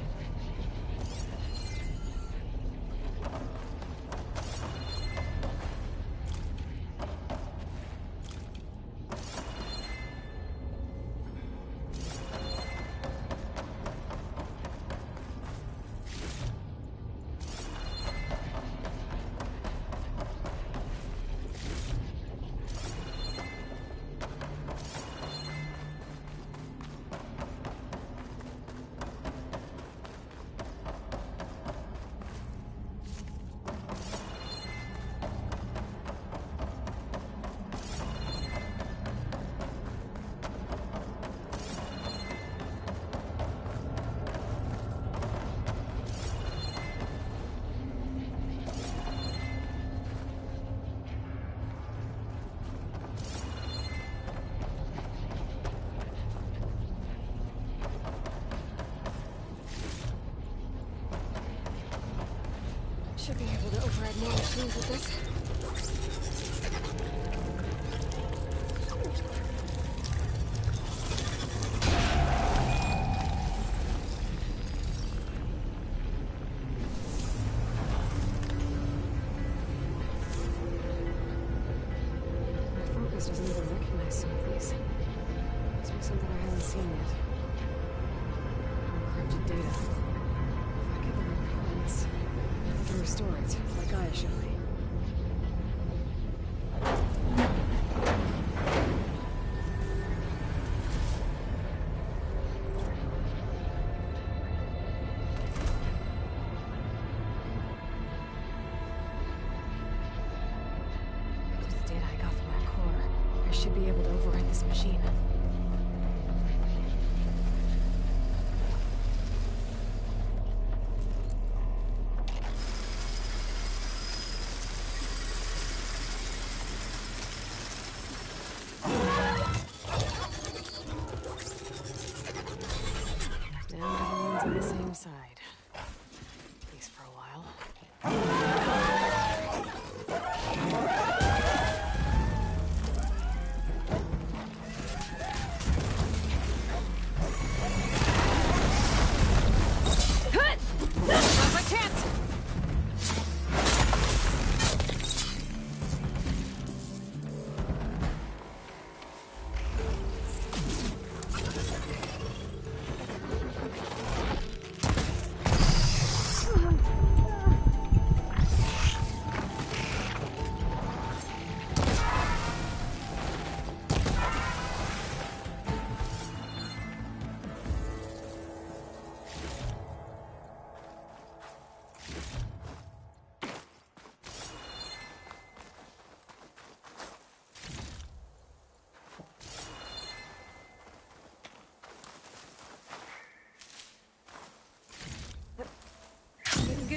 Should be able to override more machines with this. My focus doesn't even recognize some of these. Must be something I haven't seen yet. Encrypted data. If I get the right coordinates, I can restore it, like Gaia showed me. With the data I got from that core, I should be able to override this machine. On the same side. At least for a while.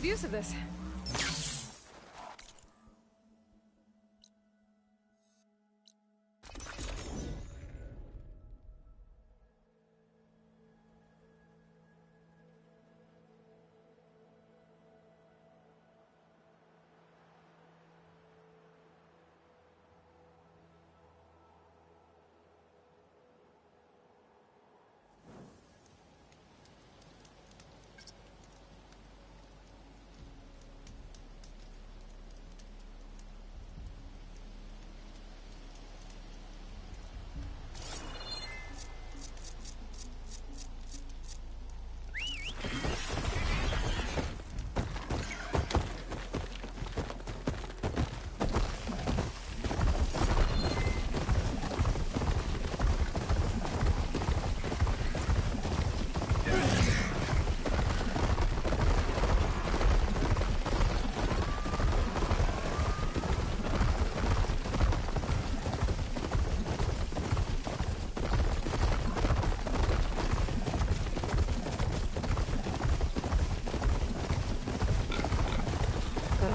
use of this.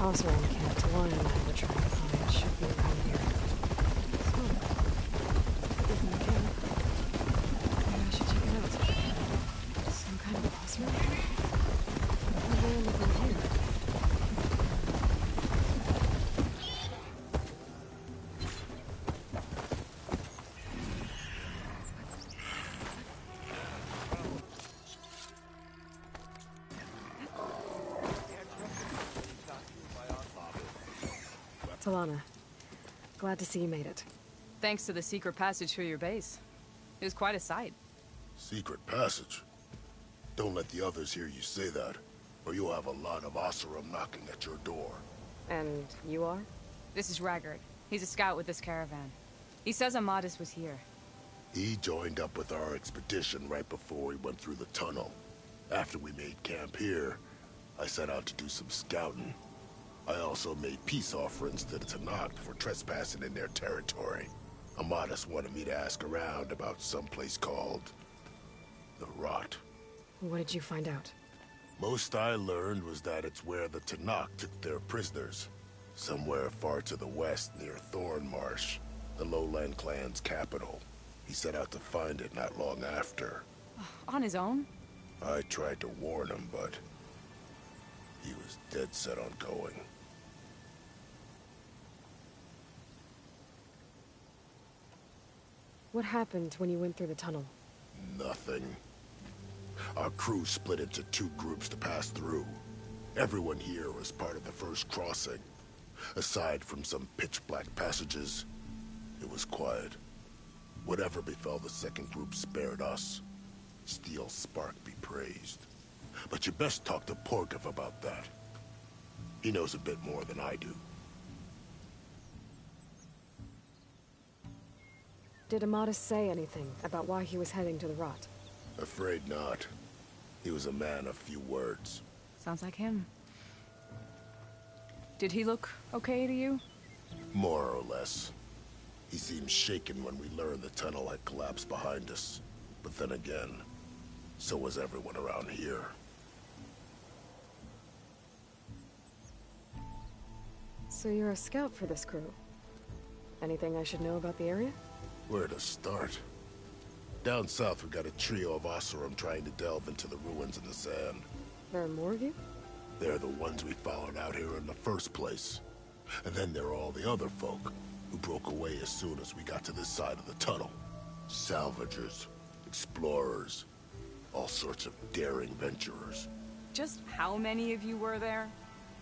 Also on camp, Talana and I were trying to find should be around here. Smoke. Isn't the camp? Maybe I should check it out. Some kind of osprey? Why there anything here? Talana, glad to see you made it. Thanks to the secret passage through your base. It was quite a sight. Secret passage? Don't let the others hear you say that, or you'll have a lot of Oseram knocking at your door. And you are? This is Raggard. He's a scout with this caravan. He says Amadis was here. He joined up with our expedition right before we went through the tunnel. After we made camp here, I set out to do some scouting. I also made peace offerings to the Tenakth for trespassing in their territory. Amadis wanted me to ask around about some place called the Rot. What did you find out? Most I learned was that it's where the Tenakth took their prisoners. Somewhere far to the west near Thornmarsh, the lowland clan's capital. He set out to find it not long after. On his own? I tried to warn him, but he was dead set on going. What happened when you went through the tunnel? Nothing. Our crew split into two groups to pass through. Everyone here was part of the first crossing. Aside from some pitch-black passages, it was quiet. Whatever befell the second group spared us. Steel Spark be praised. But you best talk to Porkov about that. He knows a bit more than I do. Did Amadis say anything about why he was heading to the Rot? Afraid not. He was a man of few words. Sounds like him. Did he look okay to you? More or less. He seemed shaken when we learned the tunnel had collapsed behind us. But then again, so was everyone around here. So you're a scout for this crew. Anything I should know about the area? Where to start? Down south we got a trio of Oseram trying to delve into the ruins in the sand. There are more of you? They're the ones we followed out here in the first place. And then there are all the other folk, who broke away as soon as we got to this side of the tunnel. Salvagers, explorers, all sorts of daring venturers. Just how many of you were there?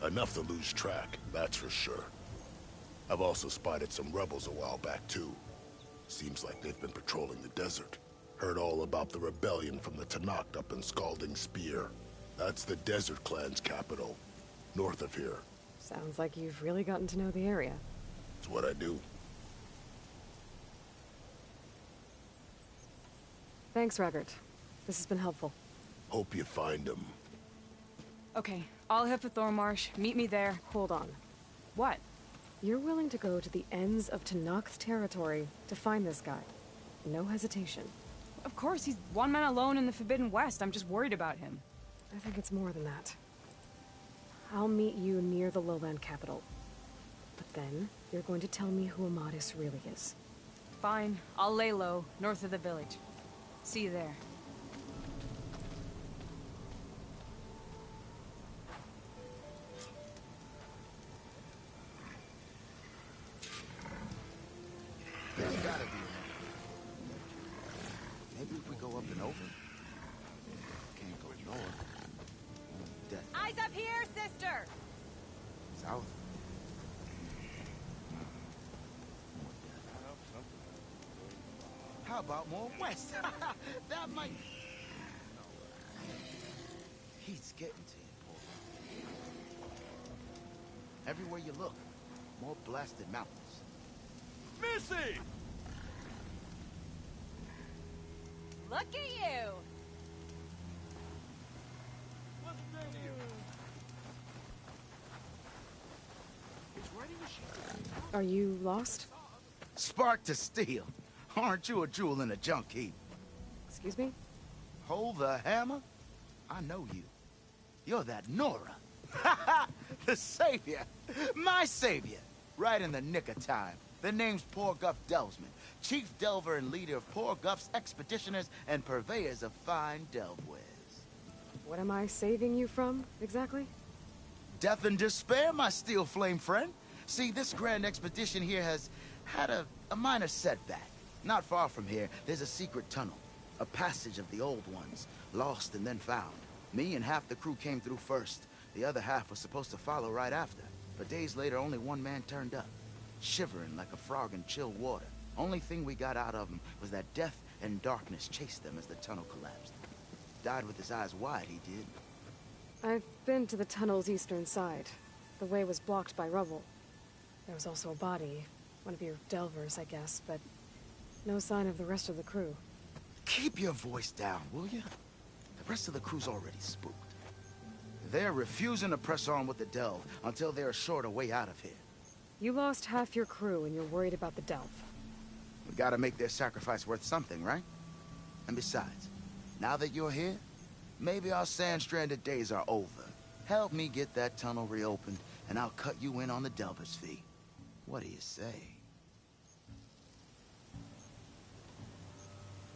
Enough to lose track, that's for sure. I've also spotted some rebels a while back too. Seems like they've been patrolling the desert. Heard all about the rebellion from the Tenakth up in Scalding Spear. That's the Desert Clan's capital, north of here. Sounds like you've really gotten to know the area. It's what I do. Thanks, Raggard. This has been helpful. Hope you find him. Okay, I'll head for Thornmarsh. Meet me there. Hold on. What? You're willing to go to the ends of Tenakth territory to find this guy. No hesitation. Of course, he's one man alone in the Forbidden West. I'm just worried about him. I think it's more than that. I'll meet you near the lowland capital. But then, you're going to tell me who Amadis really is. Fine. I'll lay low, north of the village. See you there. There's gotta be another. Maybe if we go up and over. Can't go north. Death. Eyes up here, sister! South. How about more west? That might... He's getting to you, boy. Everywhere you look, more blasted mountains. Missy! Look at you! Are you lost? Spark to steel. Aren't you a jewel in a junk heap? Excuse me? Hold the hammer? I know you. You're that Nora. The savior. My savior. Right in the nick of time. The name's Poor Guff Delvesman, chief delver and leader of Poor Guff's expeditioners and purveyors of fine delve wares. What am I saving you from, exactly? Death and despair, my steel flame friend. See, this grand expedition here has had a minor setback. Not far from here, there's a secret tunnel. A passage of the old ones, lost and then found. Me and half the crew came through first. The other half was supposed to follow right after. But days later, only one man turned up. Shivering like a frog in chill water. Only thing we got out of him was that death and darkness chased them as the tunnel collapsed. Died with his eyes wide, he did. I've been to the tunnel's eastern side. The way was blocked by rubble. There was also a body. One of your delvers, I guess, but no sign of the rest of the crew. Keep your voice down, will you? The rest of the crew's already spooked. They're refusing to press on with the delve until they're assured a way out of here. You lost half your crew and you're worried about the delve. We gotta make their sacrifice worth something, right? And besides, now that you're here, maybe our sand-stranded days are over. Help me get that tunnel reopened, and I'll cut you in on the delver's fee. What do you say?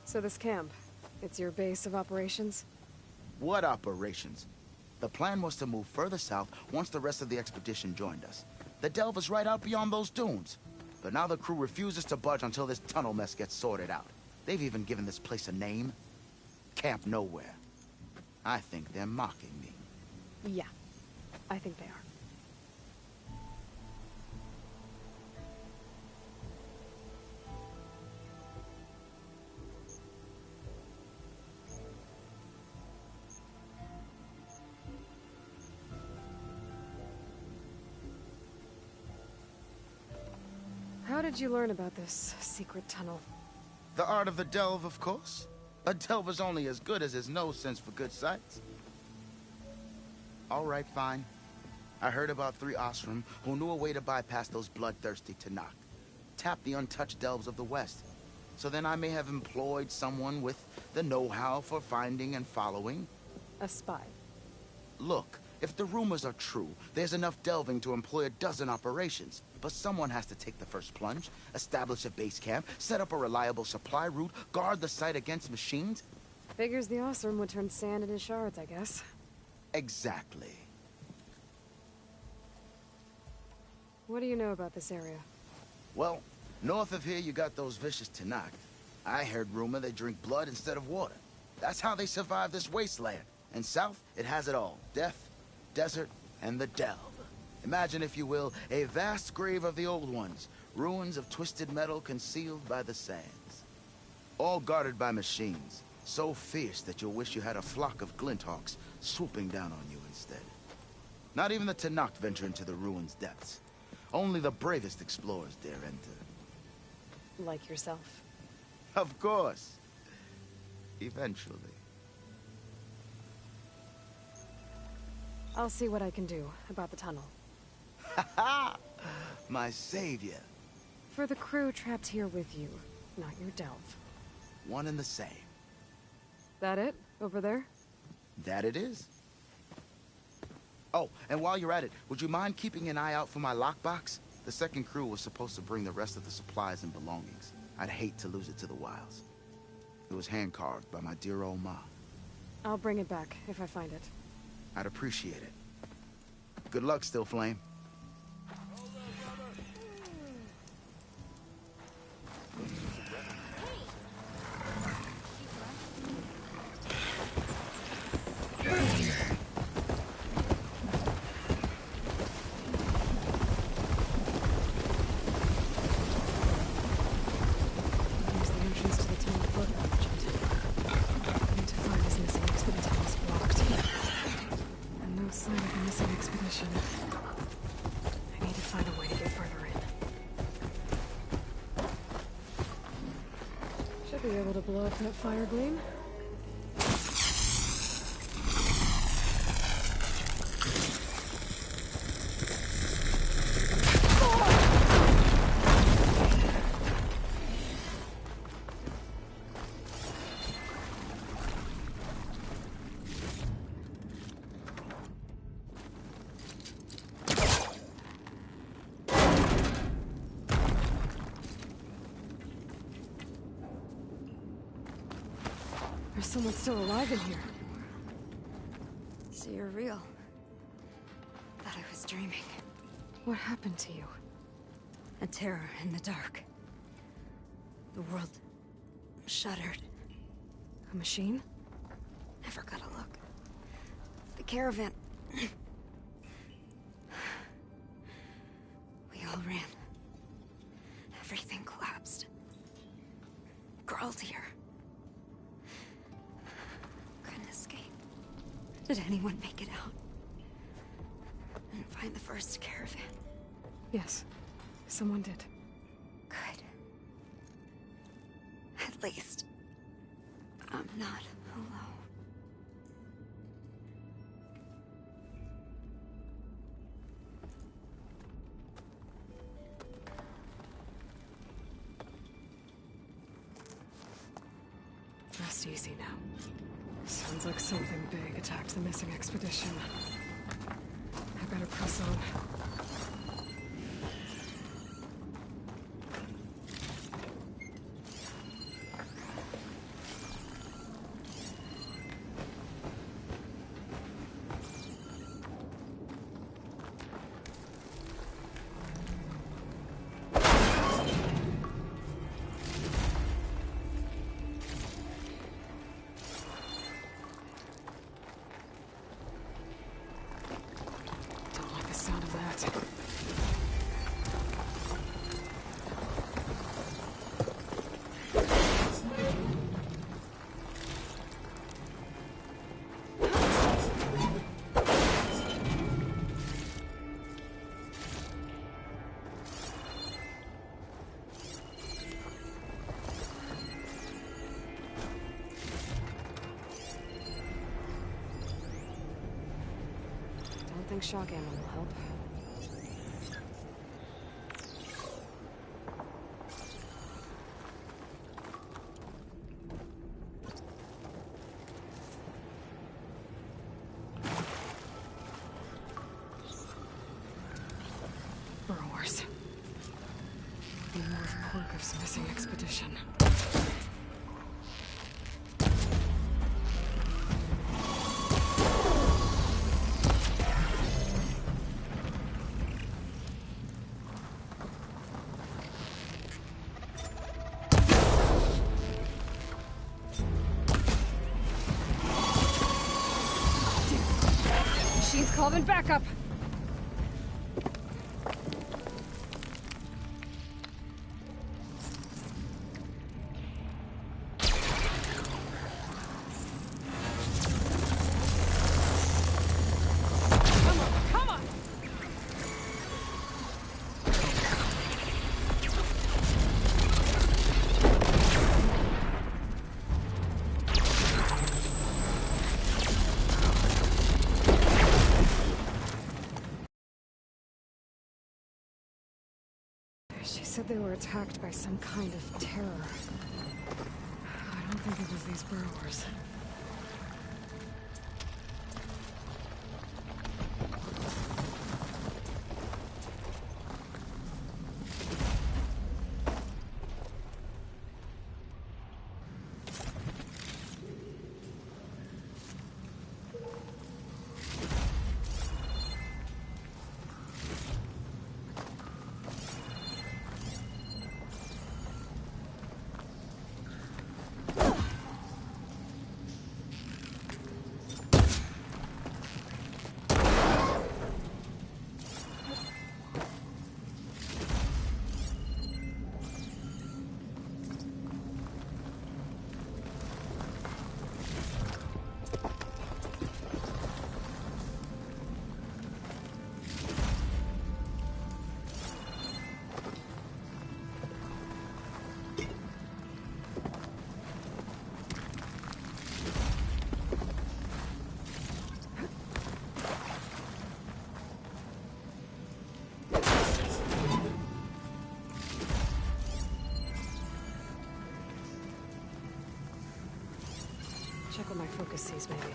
So this camp, it's your base of operations? What operations? The plan was to move further south once the rest of the expedition joined us. The delve is right out beyond those dunes. But now the crew refuses to budge until this tunnel mess gets sorted out. They've even given this place a name. Camp Nowhere. I think they're mocking me. Yeah, I think they are. How did you learn about this secret tunnel? The art of the delve, of course. A delver's only as good as his nose sense for good sights. All right, fine. I heard about 3 Osram who knew a way to bypass those bloodthirsty Tanakh. Tap the untouched delves of the West. So then I may have employed someone with the know-how for finding and following. A spy. Look, if the rumors are true, there's enough delving to employ a dozen operations. But someone has to take the first plunge, establish a base camp, set up a reliable supply route, guard the site against machines. Figures the Osram would turn sand into shards, I guess. Exactly. What do you know about this area? Well, north of here you got those vicious Tanakh. I heard rumor they drink blood instead of water. That's how they survive this wasteland. And south, it has it all. Death, desert, and the delve. Imagine, if you will, a vast grave of the old ones. Ruins of twisted metal concealed by the sands. All guarded by machines. So fierce that you'll wish you had a flock of glinthawks swooping down on you instead. Not even the Tanakh venture into the ruins' depths. Only the bravest explorers dare enter. Like yourself. Of course. Eventually. I'll see what I can do about the tunnel. Ha-ha! My savior. For the crew trapped here with you, not your delve. One and the same. That it? Over there? That it is. Oh, and while you're at it, would you mind keeping an eye out for my lockbox? The second crew was supposed to bring the rest of the supplies and belongings. I'd hate to lose it to the wilds. It was hand-carved by my dear old ma. I'll bring it back if I find it. I'd appreciate it. Good luck, Still Flame. Be able to blow up that fire gleam. There's someone still alive in here. So you're real. Thought I was dreaming. What happened to you? A terror in the dark. The world shuddered. A machine? Never got a look. The caravan. We all ran. Everything collapsed. Crawled here. Couldn't escape. Did anyone make it out? And find the first caravan? Yes, someone did. Good. At least, I'm not alone. Rest easy now. Sounds like something big attacked the missing expedition. I better press on. I think shock ammo will help. Burrowers. More of Korkov's missing expedition. Machine's called in backup. She said they were attacked by some kind of terror. I don't think it was these burrowers. focus sees, maybe.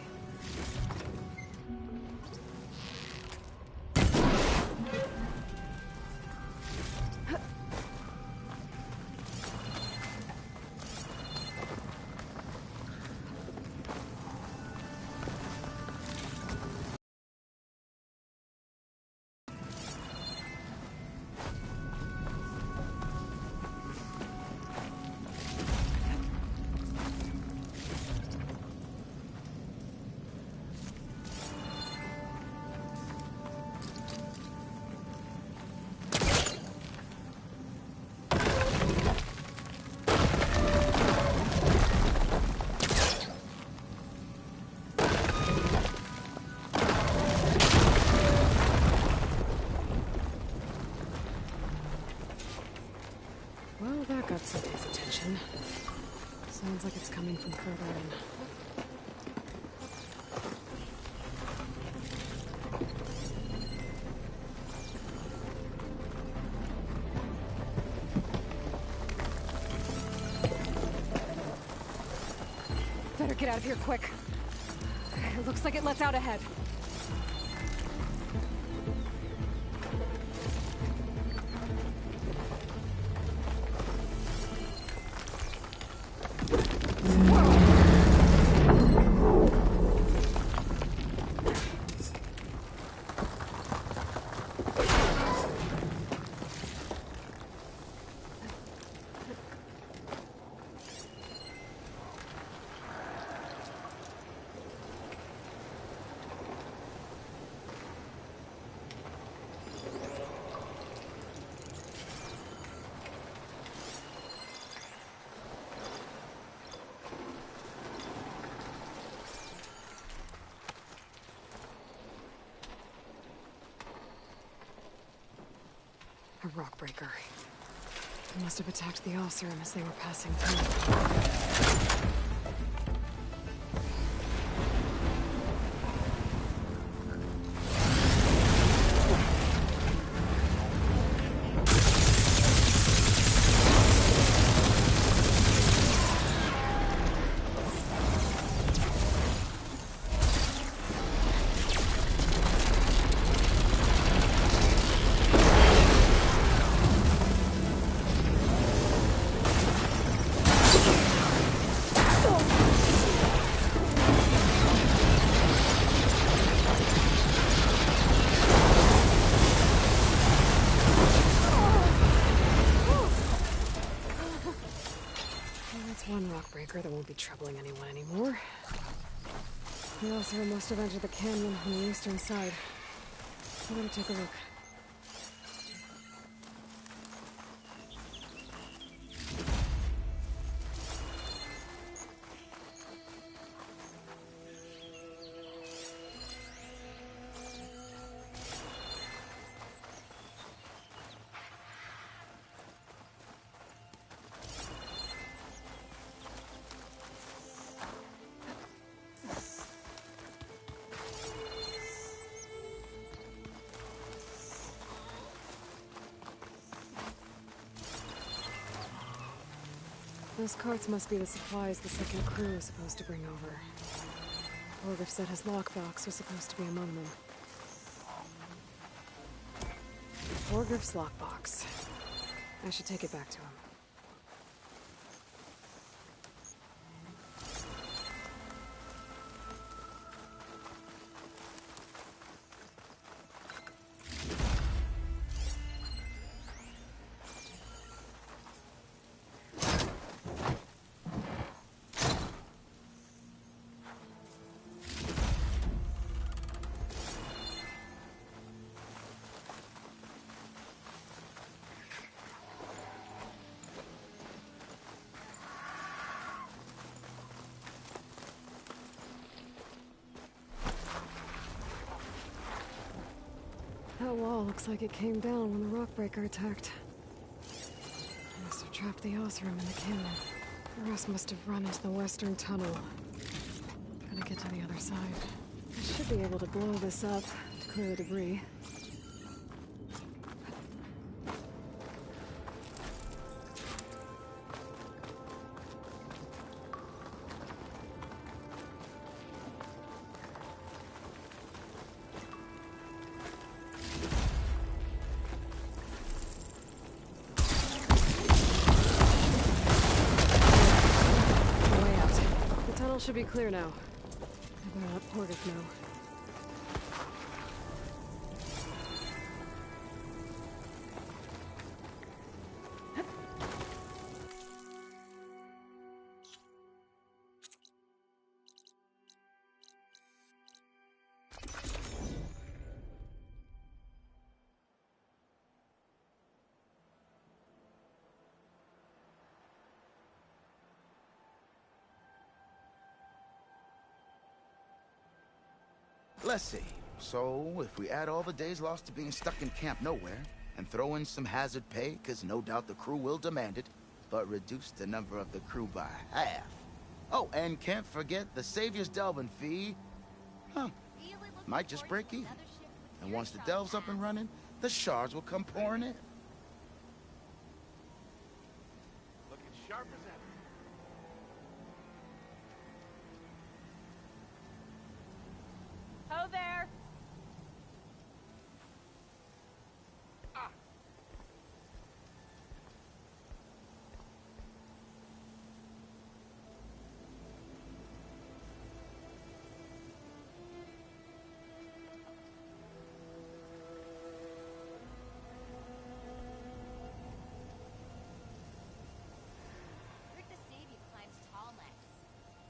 Well, that got somebody's attention. Sounds like it's coming from further in. Better get out of here quick. It looks like it lets out ahead. A rock breaker. They must have attacked the Osram as they were passing through. That won't be troubling anyone anymore. The Osram must have entered the canyon on the eastern side. I better take a look. Those carts must be the supplies the second crew is supposed to bring over. Orgriff said his lockbox was supposed to be among them. Orgriff's lockbox. I should take it back to him. That wall looks like it came down when the rockbreaker attacked. They must have trapped the Osram in the canyon. The rest must have run into the western tunnel. Gotta get to the other side. I should be able to blow this up to clear the debris. should be clear now. I better let Portis know. Let's see. So, if we add all the days lost to being stuck in Camp Nowhere, and throw in some hazard pay, because no doubt the crew will demand it, but reduce the number of the crew by half. Oh, and can't forget the Savior's delving fee. Huh. Might just break even. And once the delve's up and running, the shards will come pouring in. Looking sharp as ever. Ho there! Rick the Savior climbs tall necks.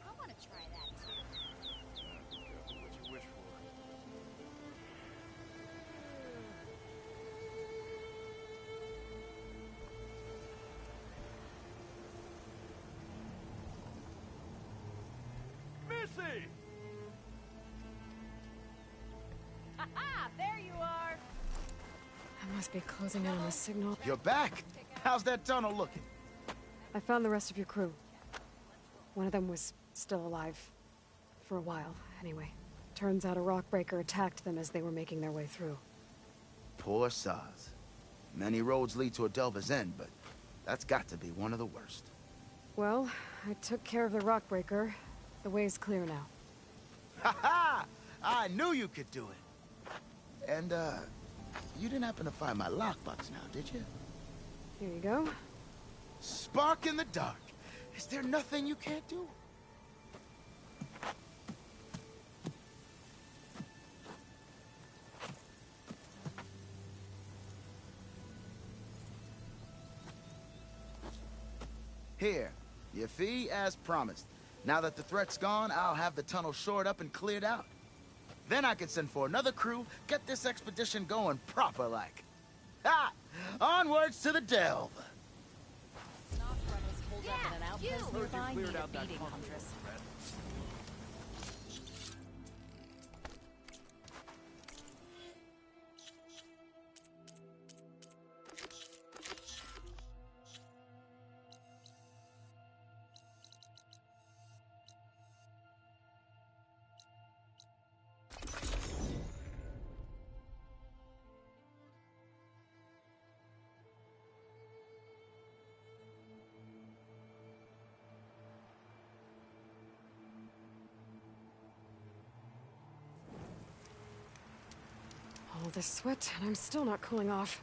I want to try that too. What you wish for? Missy! Ha-ha! There you are! I must be closing in on the signal. You're back! How's that tunnel looking? I found the rest of your crew. One of them was still alive. For a while, anyway. Turns out a rock breaker attacked them as they were making their way through. Poor Saz. Many roads lead to a Delver's End, but that's got to be one of the worst. Well, I took care of the rock breaker. The way's clear now. Ha ha! I knew you could do it. And, you didn't happen to find my lockbox now, did you? Here you go. Spark in the dark. Is there nothing you can't do? Here, your fee as promised. Now that the threat's gone, I'll have the tunnel shored up and cleared out. Then I can send for another crew, get this expedition going proper-like. Ha! Onwards to the delve! Cleared out that tunnel. All this sweat, and I'm still not cooling off.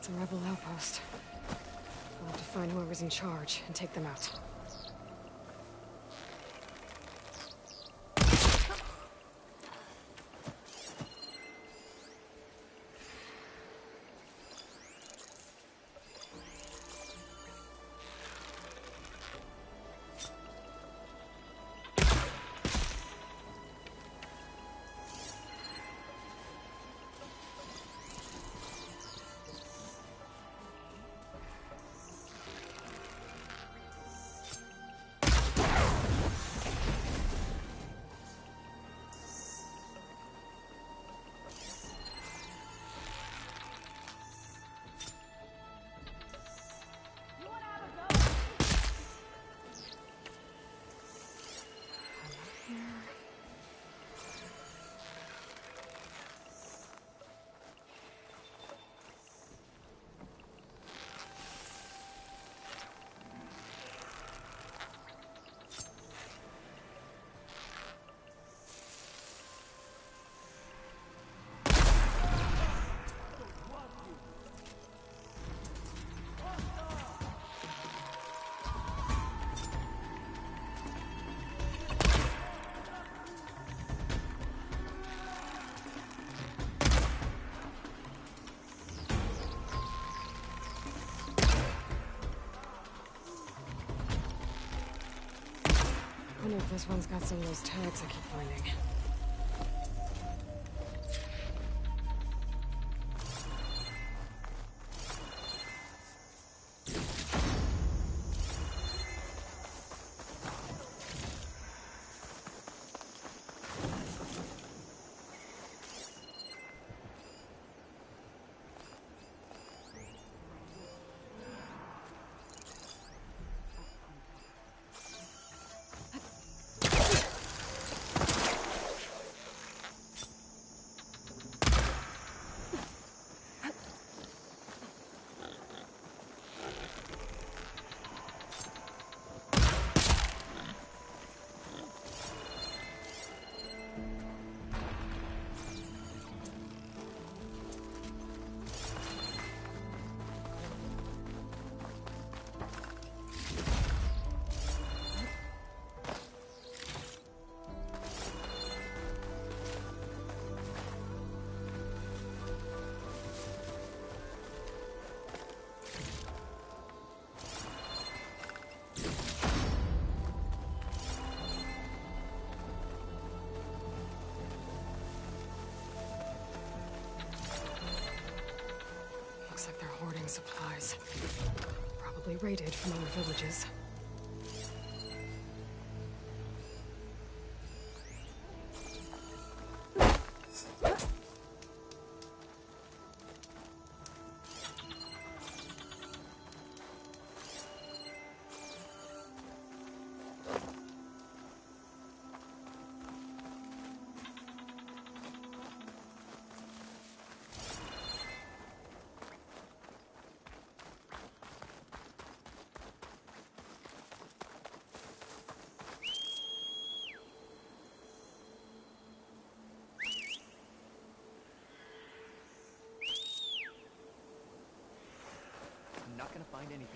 That's a rebel outpost. We'll have to find whoever's in charge and take them out. I wonder if this one's got some of those tags I keep finding. Looks like they're hoarding supplies. Probably raided from other villages. I'm not gonna find anything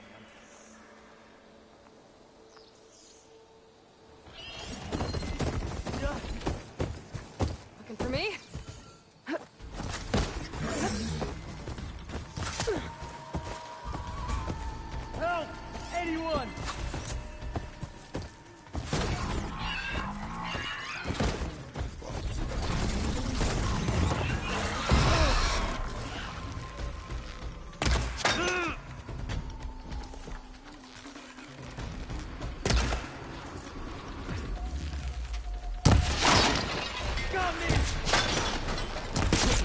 done. Looking for me? Help! Anyone!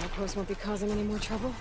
Outpost won't be causing any more trouble.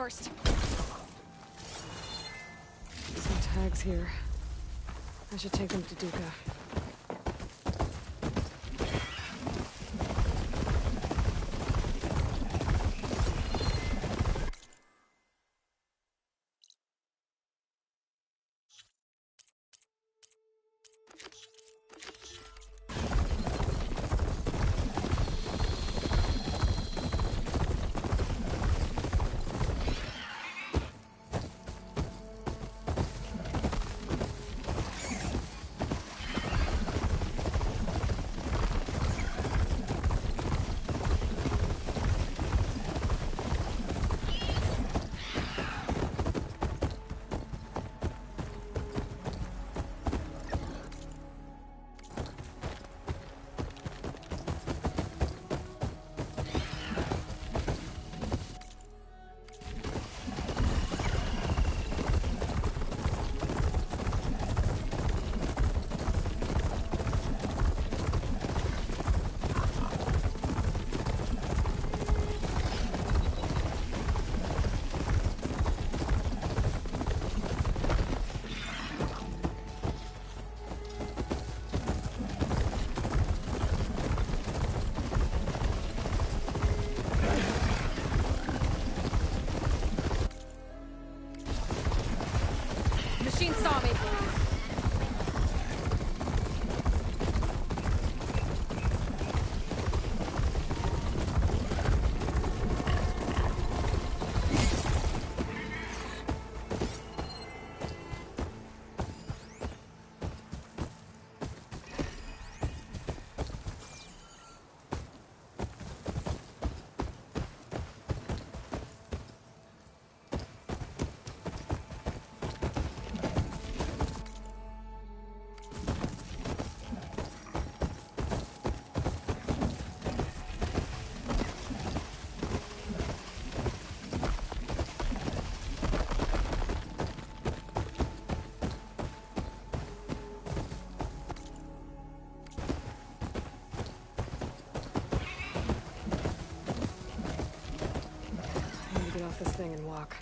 first. Some tags here. I should take them to Duca. Machine saw me. Get off this thing and walk.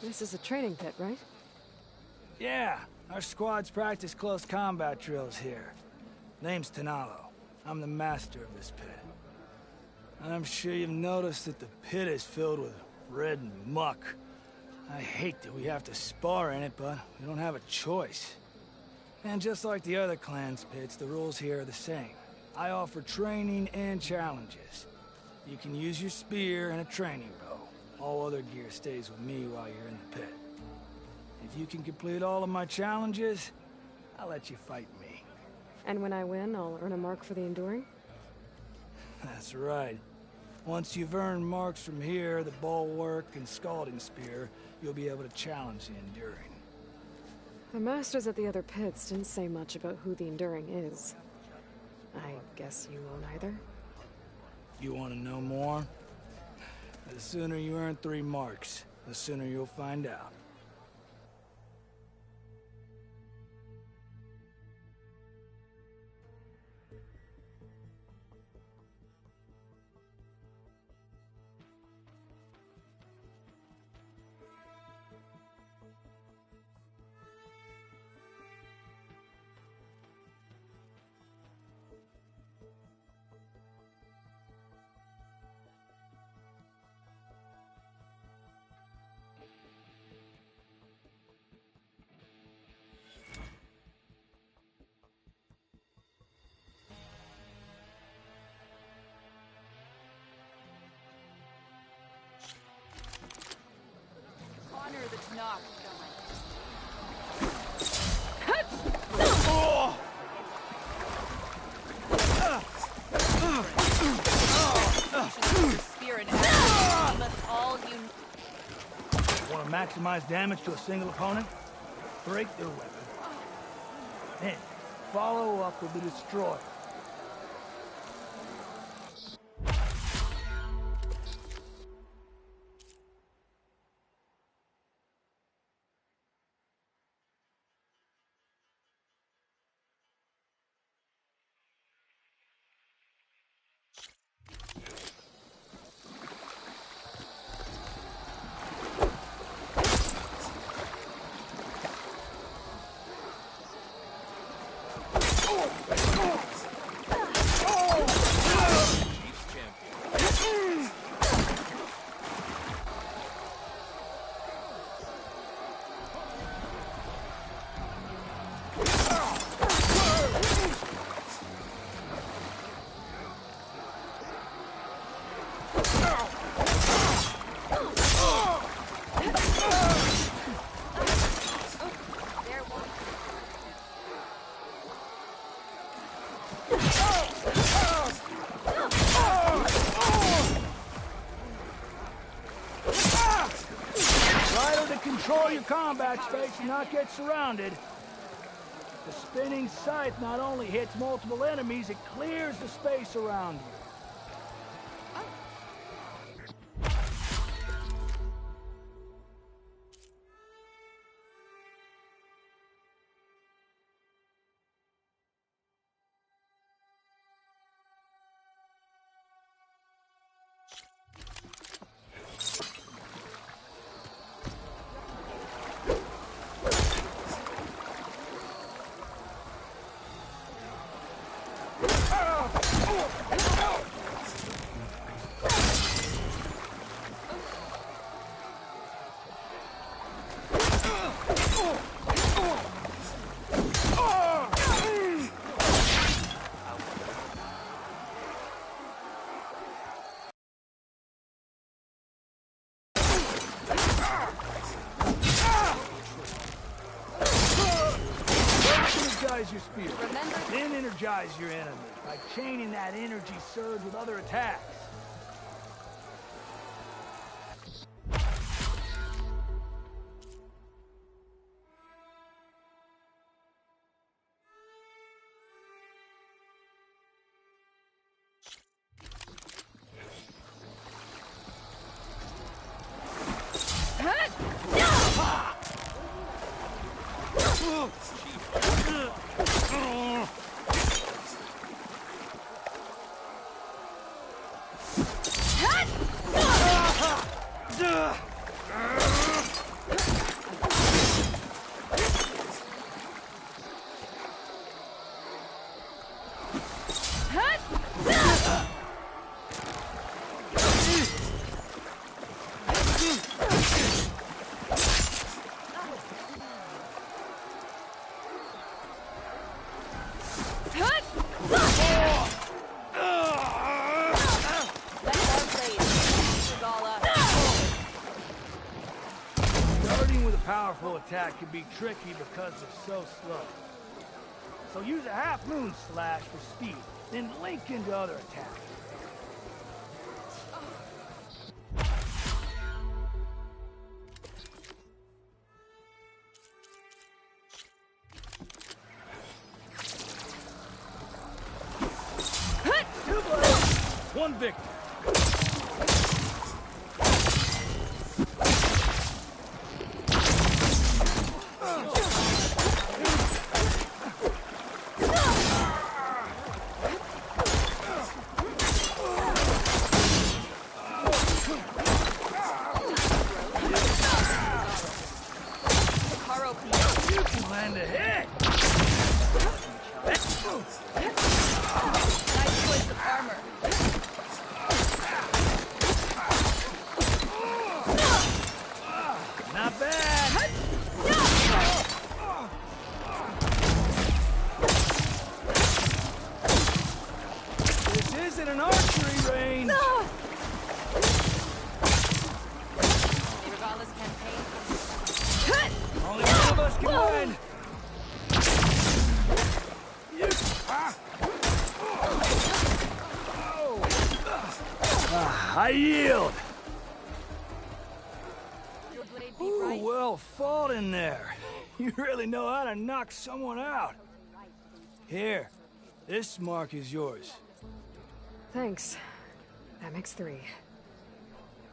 This is a training pit, right? Yeah, our squads practice close combat drills here. Name's Tanalo. I'm the master of this pit. And I'm sure you've noticed that the pit is filled with red muck. I hate that we have to spar in it, but we don't have a choice. And just like the other clan's pits, the rules here are the same. I offer training and challenges. You can use your spear and a training bow. All other gear stays with me while you're in the pit. If you can complete all of my challenges, I'll let you fight me. And when I win, I'll earn a mark for the Enduring? That's right. Once you've earned marks from here, the bulwark and scalding spear, you'll be able to challenge the Enduring. The masters at the other pits didn't say much about who the Enduring is. I guess you won't either? You want to know more? The sooner you earn 3 marks, the sooner you'll find out. talk if you don't mind. Spear and arrow. We must all Want to maximize damage to a single opponent? Break their weapon. Then, follow up with the destroyer. Control your combat space and not get surrounded. The spinning scythe not only hits multiple enemies, it clears the space around you. Energize your spear. Then energize your enemy by chaining that energy surge with other attacks. Powerful attack can be tricky because they're so slow. So use a half-moon slash for speed, then link into other attacks. Two blows, one victor. Only one of us can win! I yield! Ooh, well fought in there. You really know how to knock someone out. Here, this mark is yours. Thanks. That makes 3.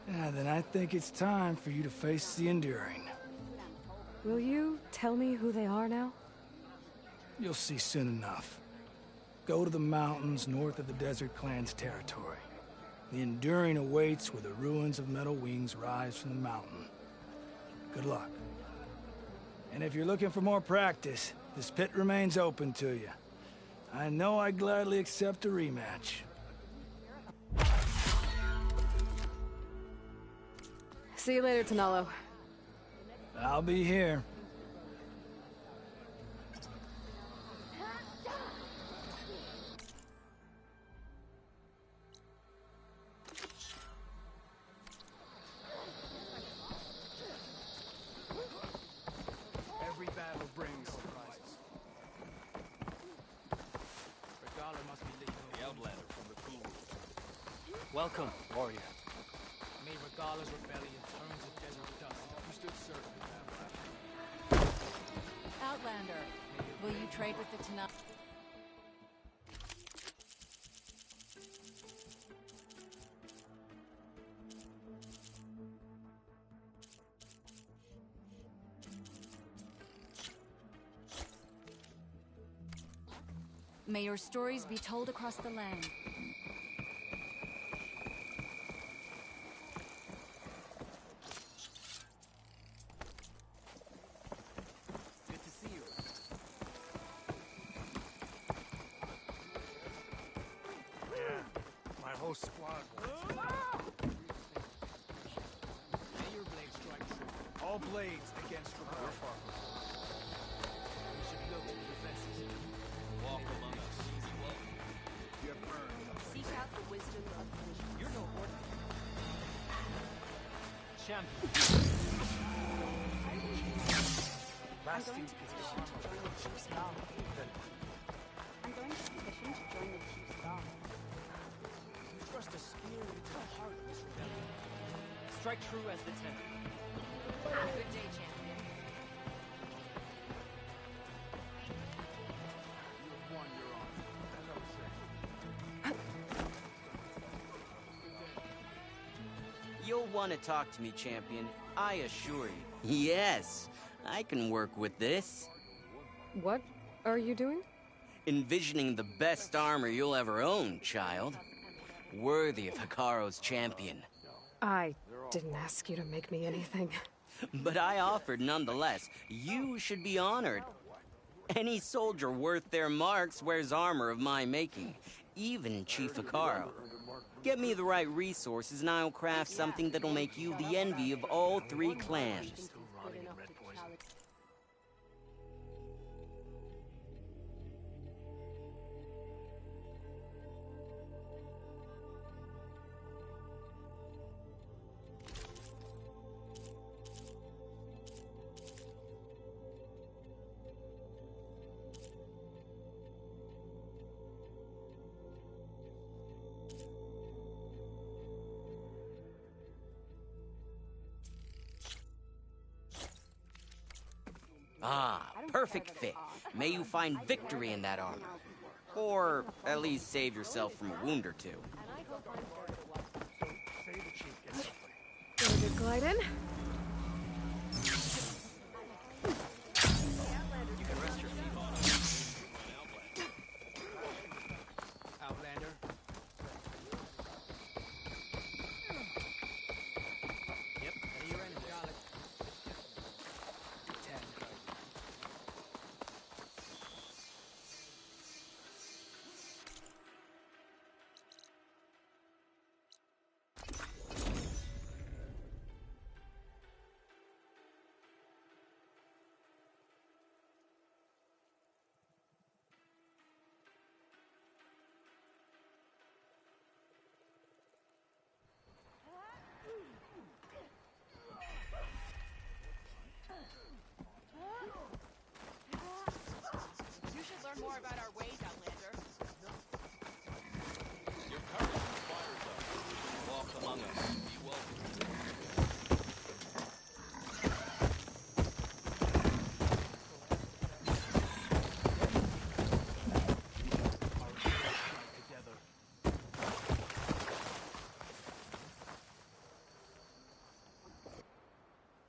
Yeah, then I think it's time for you to face the Enduring. Will you tell me who they are now? You'll see soon enough. Go to the mountains north of the Desert Clan's territory. The Enduring awaits where the ruins of Metal Wings rise from the mountain. Good luck. And if you're looking for more practice, this pit remains open to you. I know I'd gladly accept a rematch. See you later, Tanalo. I'll be here. Every battle brings surprises. Regala must be leading the Outlander from the pool. Welcome, warrior. May Regala's rebellion turn to desert dust. You stood certain of that. Outlander, will you trade with the Tanalo? May your stories be told across the land. Good to see you. Yeah, my whole squad wants. May your blade strike true. All blades against Trevor. We should go to the defenses. Walk among us. Easy walk. You have earned. Seek out the wisdom of punishment. You're no ordinary. Champion. Last I'm going few to petition to join the Chief's guard. I'm going to petition to join the Chief's guard. Thrust a spear into the heart of this rebellion. Strike true as the tenor. Good day, champion. You have won your honor. As I was saying. You'll want to talk to me, champion. I assure you. Yes, I can work with this. What are you doing? Envisioning the best armor you'll ever own, child. Worthy of Hikaru's champion. I didn't ask you to make me anything. But I offered nonetheless. You should be honored. Any soldier worth their marks wears armor of my making, even Chief Hikaru. Get me the right resources and I'll craft something that'll make you the envy of all 3 clans. Ah, perfect fit. May you find victory in that armor. Or at least save yourself from a wound or 2. Gonna get glide in?